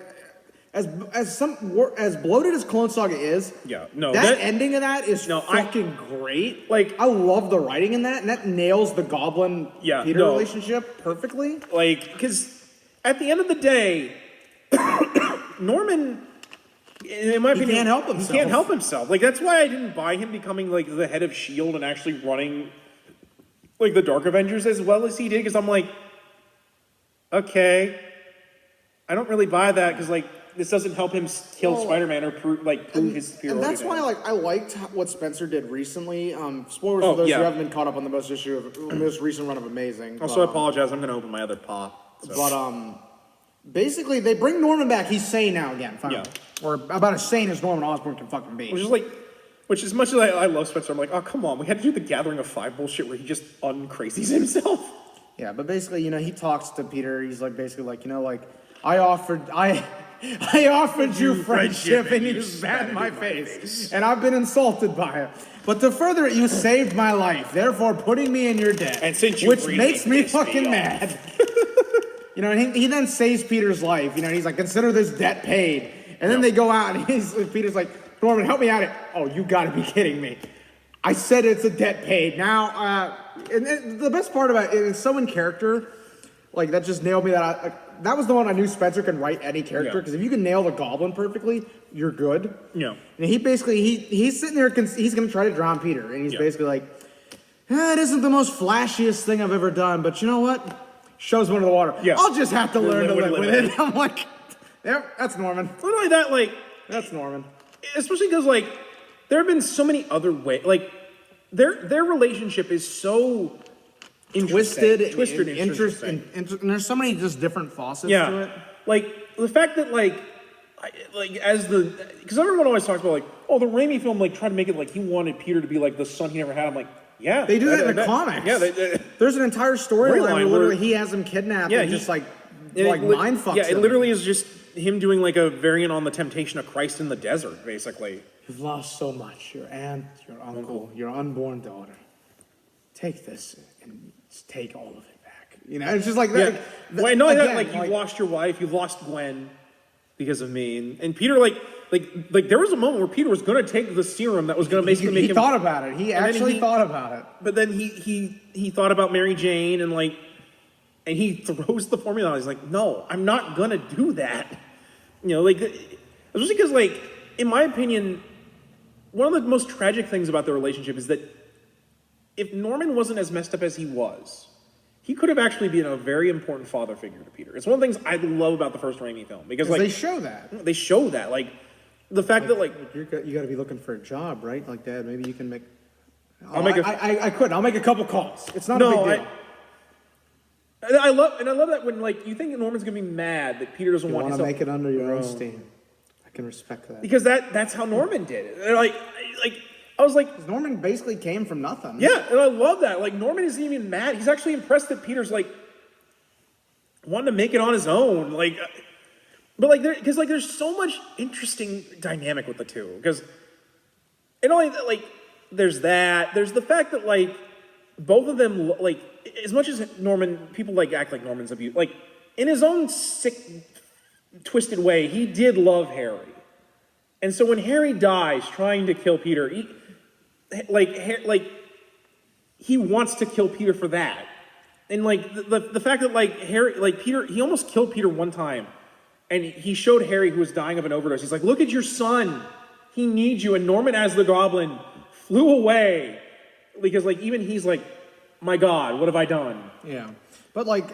as bloated as Clone Saga is. Yeah, no, that ending of that is No, fucking great. Like, I love the writing in that, and that nails the Goblin Peter no. relationship perfectly. because at the end of the day, Norman, in my opinion, can't help himself. He can't help himself. Like, that's why I didn't buy him becoming like the head of S.H.I.E.L.D. and actually running like the Dark Avengers as well as he did, because I'm like, okay, I don't really buy that, because like this doesn't help him kill Spider-Man or prove his superiority. And that's why I liked what Spencer did recently. Spoilers for those who haven't been caught up on the most recent run of Amazing. Also, I apologize. I'm going to open my other paw. So. But basically, they bring Norman back. He's sane now again. Finally. Yeah. Or about as sane as Norman Osborn can fucking be. Which as much as I love Spencer, I'm like, oh, come on. We had to do the Gathering of 5 bullshit where he just uncrazies himself. Yeah, but basically, he talks to Peter. He's like, basically like, I offered you friendship and you spat in my face. And I've been insulted by it. But to further it, you saved my life, therefore putting me in your debt. And since you which really makes me pissed me fucking off. mad. And he then saves Peter's life. He's like, consider this debt paid. And then they go out and Peter's like, Norman, help me out. Oh, you gotta be kidding me. I said it's a debt paid. Now, and the best part about it is so in character, like that just nailed me that was the one I knew Spencer can write any character, because if you can nail the Goblin perfectly, you're good. Yeah. And he basically, he's sitting there, he's going to try to drown Peter. And he's basically like, it isn't the most flashiest thing I've ever done, but you know what? Shows one in the water. Yeah. I'll just have to learn to live with it. I'm like, yep, that's Norman. Not only that, That's Norman. especially because, there have been so many other ways. Their relationship is so Twisted and interesting. And there's so many just different facets to it. The fact that, because everyone always talks about, the Raimi film, tried to make it like he wanted Peter to be, the son he never had. I'm like, yeah. They do that in the comics. Yeah. There's an entire storyline where where literally he has him kidnapped and just mind fucks Yeah, it him. literally is just him doing, a variant on the temptation of Christ in the desert, basically. You've lost so much. Your aunt, your uncle, your unborn daughter. Take this and take all of it back. It's just like that. Yeah. Well, no, you've lost your wife, you've lost Gwen because of me. And Peter, there was a moment where Peter was going to take the serum that was going to basically make him... He thought about it. He actually thought about it. But then he thought about Mary Jane and he throws the formula out. He's like, no, I'm not going to do that. Especially because, in my opinion, one of the most tragic things about the relationship is that if Norman wasn't as messed up as he was, he could have actually been a very important father figure to Peter. It's one of the things I love about the first Raimi film, because they show that. They show that, the fact that you got to be looking for a job, right? Dad, maybe you can make. I'll make I couldn't. I'll make a couple calls. It's not a big deal. And I love that when like you think Norman's gonna be mad that Peter doesn't You want want to himself make it under your own steam. I can respect that. because that's how Norman did it. And like I was like, 'Cause Norman basically came from nothing. yeah, and I love that. Like Norman isn't even mad. He's actually impressed that Peter's like wanting to make it on his own. Like, but like because like there's so much interesting dynamic with the two. Because and only like there's the fact that like both of them like as much as Norman people like act like Norman's abused like in his own sick twisted way he did love Harry. And so when Harry dies trying to kill Peter, he wants to kill Peter for that. And like the fact that like Harry, like Peter, he almost killed Peter one time, and he showed Harry who was dying of an overdose. He's like, "Look at your son, he needs you." And Norman, as the Goblin, flew away because like even he's like, "My God, what have I done?" Yeah. But like,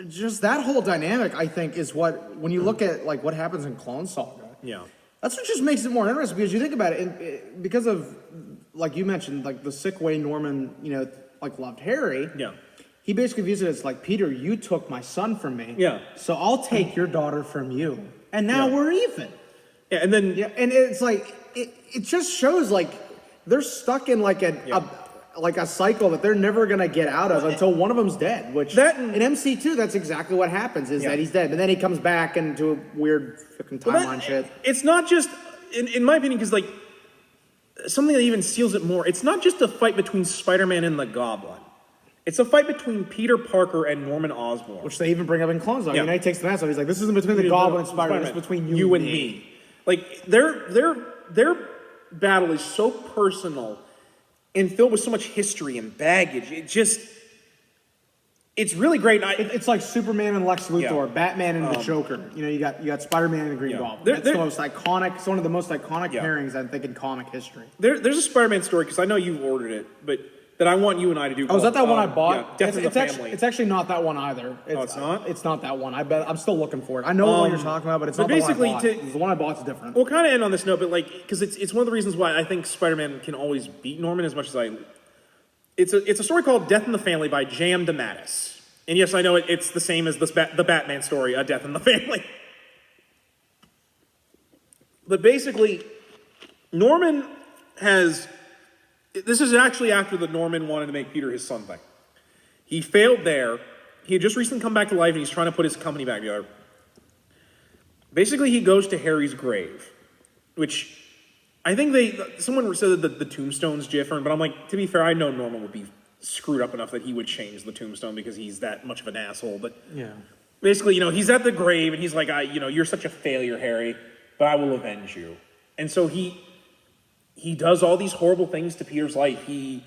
just that whole dynamic, I think, is what when you look at like what happens in Clone Saga. Yeah. That's what just makes it more interesting because you think about it, and because of, like you mentioned, like the sick way Norman, like loved Harry. Yeah. He basically views it as like, Peter, you took my son from me. Yeah. So I'll take your daughter from you, and now we're even. Yeah, and then and it's like it just shows like they're stuck in like a cycle that they're never gonna get out of until one of them's dead. Which in MC2, that's exactly what happens is that he's dead, but then he comes back into a weird fucking timeline shit. It's not just, in my opinion, because like something that even seals it more. It's not just a fight between Spider-Man and the Goblin. It's a fight between Peter Parker and Norman Osborn, Which they even bring up in Clone Saga. He takes the mask off. He's like, "This isn't between the Goblin and Spider-Man. It's between you and me." Like their battle is so personal and filled with so much history and baggage. It's really great. It's like Superman and Lex Luthor, Batman and the Joker. You got Spider-Man and the Green Goblin. That's the most iconic. It's one of the most iconic pairings I think in comic history. There's a Spider-Man story because I know you've ordered it, but that I want you and I to do. Oh, is that one I bought? Yeah, Death in the Family. It's actually not that one either. It's not. It's not that one. I bet I'm still looking for it. I know what you're talking about, but it's not the one I bought. The one I bought is different. We'll kind of end on this note, but like because it's one of the reasons why I think Spider-Man can always beat Norman as much as I. It's a story called Death in the Family by J.M. DeMatteis. And yes, I know it's the same as the Batman story, A Death in the Family. But basically, Norman has... This is actually after the Norman wanted to make Peter his son thing. He failed there. He had just recently come back to life, and he's trying to put his company back together. Basically, he goes to Harry's grave, which I think someone said that the tombstone's different, but I'm like, to be fair, I know Norman would be screwed up enough that he would change the tombstone because he's that much of an asshole. But basically, he's at the grave and he's like, you're such a failure, Harry, but I will avenge you. And so he does all these horrible things to Peter's life. He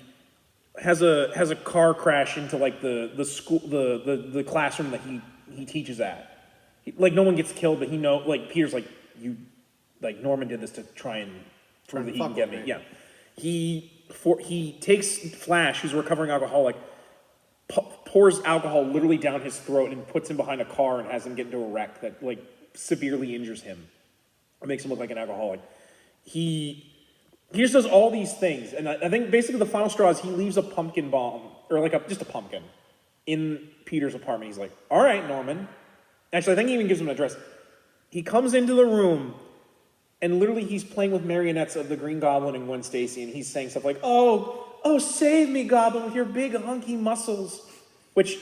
has a car crash into like the school, the classroom that he teaches at. Like no one gets killed, but Peter's like, Norman did this to try and prove that he can get me. Yeah. He takes Flash, who's a recovering alcoholic, pours alcohol literally down his throat and puts him behind a car and has him get into a wreck that like severely injures him. It makes him look like an alcoholic. He just does all these things, and I think basically the final straw is he leaves a pumpkin bomb or just a pumpkin in Peter's apartment. He's like, "All right, Norman." Actually, I think he even gives him an address. He comes into the room. And literally, he's playing with marionettes of the Green Goblin and Gwen Stacy, and he's saying stuff like, "Oh, save me, Goblin, with your big hunky muscles," which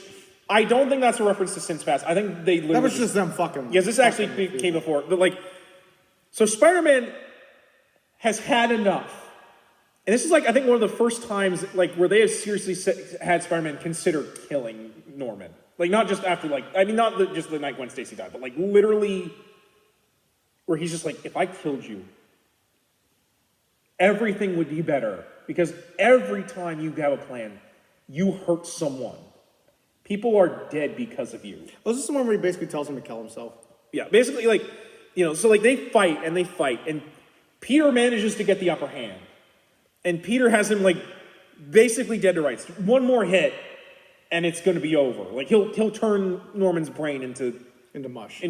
I don't think that's a reference to Sin's Past. I think they literally... That was just them fucking... Yes, this actually came before. But so Spider-Man has had enough. And this is I think one of the first times where they have seriously had Spider-Man consider killing Norman. Not just after not just the night Gwen Stacy died, but literally... where he's just like, if I killed you, everything would be better. Because every time you have a plan, you hurt someone. People are dead because of you. Well, this is the one where he basically tells him to kill himself. Yeah, basically, they fight, and Peter manages to get the upper hand. And Peter has him, basically dead to rights. One more hit, and it's going to be over. He'll turn Norman's brain into mush.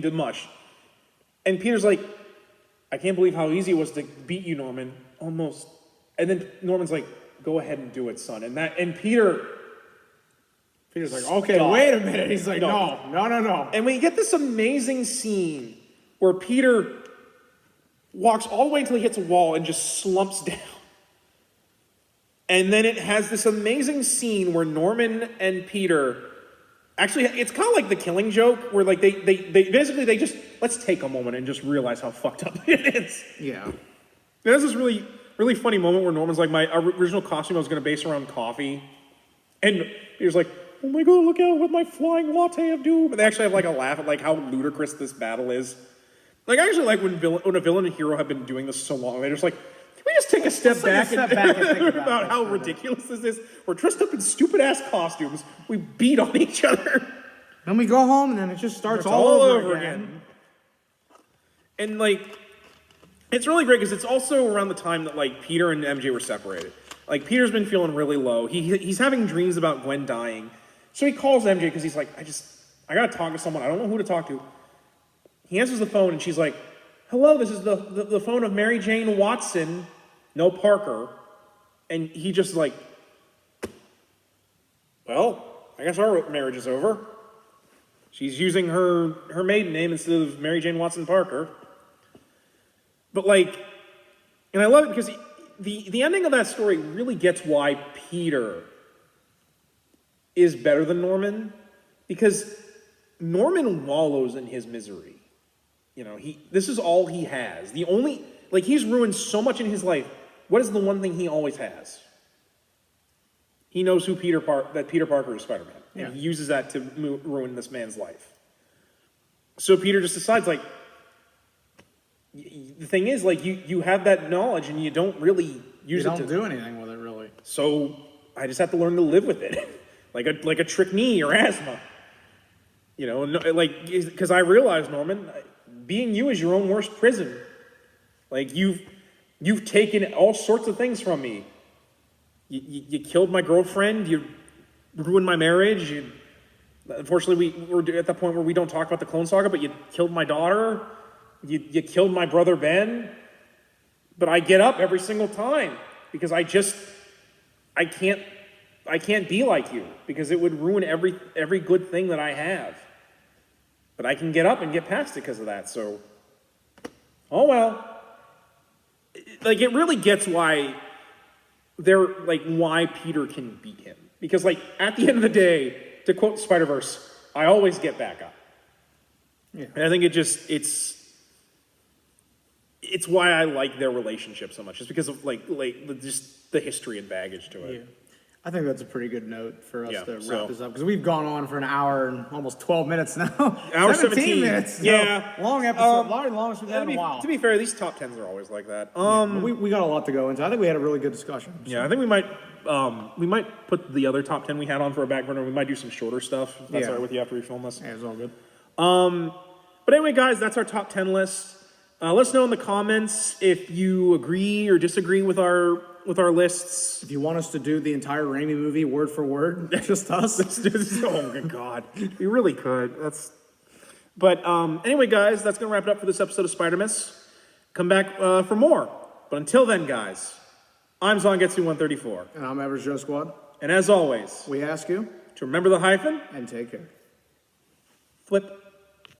And Peter's like, "I can't believe how easy it was to beat you, Norman. Almost." And then Norman's like, "Go ahead and do it, son." And Peter Peter's like, okay, Stop. wait a minute. He's like, No. no. And we get this amazing scene where Peter walks all the way until he hits a wall and just slumps down. And then it has this amazing scene where Norman and Peter, actually, it's kind of like the Killing Joke, where like they basically just, let's take a moment and just realize how fucked up it is. Yeah. There's this really funny moment where Norman's like, my original costume I was going to base around coffee. And Peter's like, oh my god, look out with my flying latte of doom. And they actually have like a laugh at like how ludicrous this battle is. Like, I actually like when a villain and hero have been doing this so long, they're just like, can we just take a step back and think about how ridiculous this is? We're dressed up in stupid-ass costumes. We beat on each other. Then we go home, and then it just starts all over again. And, like, it's really great because it's also around the time that, like, Peter and MJ were separated. Like, Peter's been feeling really low. He's having dreams about Gwen dying. So he calls MJ because he's like, I gotta talk to someone. I don't know who to talk to. He answers the phone, and she's like, hello, this is the phone of Mary Jane Watson, no Parker. And he just like, well, I guess our marriage is over. She's using her maiden name instead of Mary Jane Watson Parker. But like, and I love it because the ending of that story really gets why Peter is better than Norman. Because Norman wallows in his misery. You know, this is all he has. He's ruined so much in his life. What is the one thing he always has? He knows that Peter Parker is Spider-Man. Yeah. And he uses that to ruin this man's life. So Peter just decides, like, the thing is, like, you have that knowledge and you don't really use it to... You don't do anything with it, really. So I just have to learn to live with it. like a trick knee or asthma. You know, like, because I realize, Norman... being you is your own worst prison. Like, you've taken all sorts of things from me. You killed my girlfriend. You ruined my marriage. Unfortunately, we're at the point where we don't talk about the Clone Saga, but you killed my daughter. You killed my brother Ben. But I get up every single time because I can't be like you because it would ruin every good thing that I have. But I can get up and get past it because of that, so... Oh, well. Like, it really gets why why Peter can beat him. Because, like, at the end of the day, to quote Spider-Verse, I always get back up. Yeah. And I think it's why I like their relationship so much. Just because of, just the history and baggage to it. Yeah. I think that's a pretty good note for us to wrap this up because we've gone on for an hour and almost 12 minutes now. Hour 17 minutes. Yeah. Long episode. Probably the longest we've had in a while. To be fair, these top 10s are always like that. We got a lot to go into. I think we had a really good discussion. So. Yeah, I think we might put the other top 10 we had on for a back burner. We might do some shorter stuff. If that's all right with you after we film this. Yeah, it's all good. But anyway, guys, that's our top 10 list. Let us know in the comments if you agree or disagree with our lists. If you want us to do the entire Raimi movie word for word, just us. Oh my god, we really could. But anyway, guys, that's gonna wrap it up for this episode of Spider-Miss. Come back for more. But until then, guys, I'm Zongetsu134, and I'm Average Joe Squad. And as always, we ask you to remember the hyphen and take care. Flip.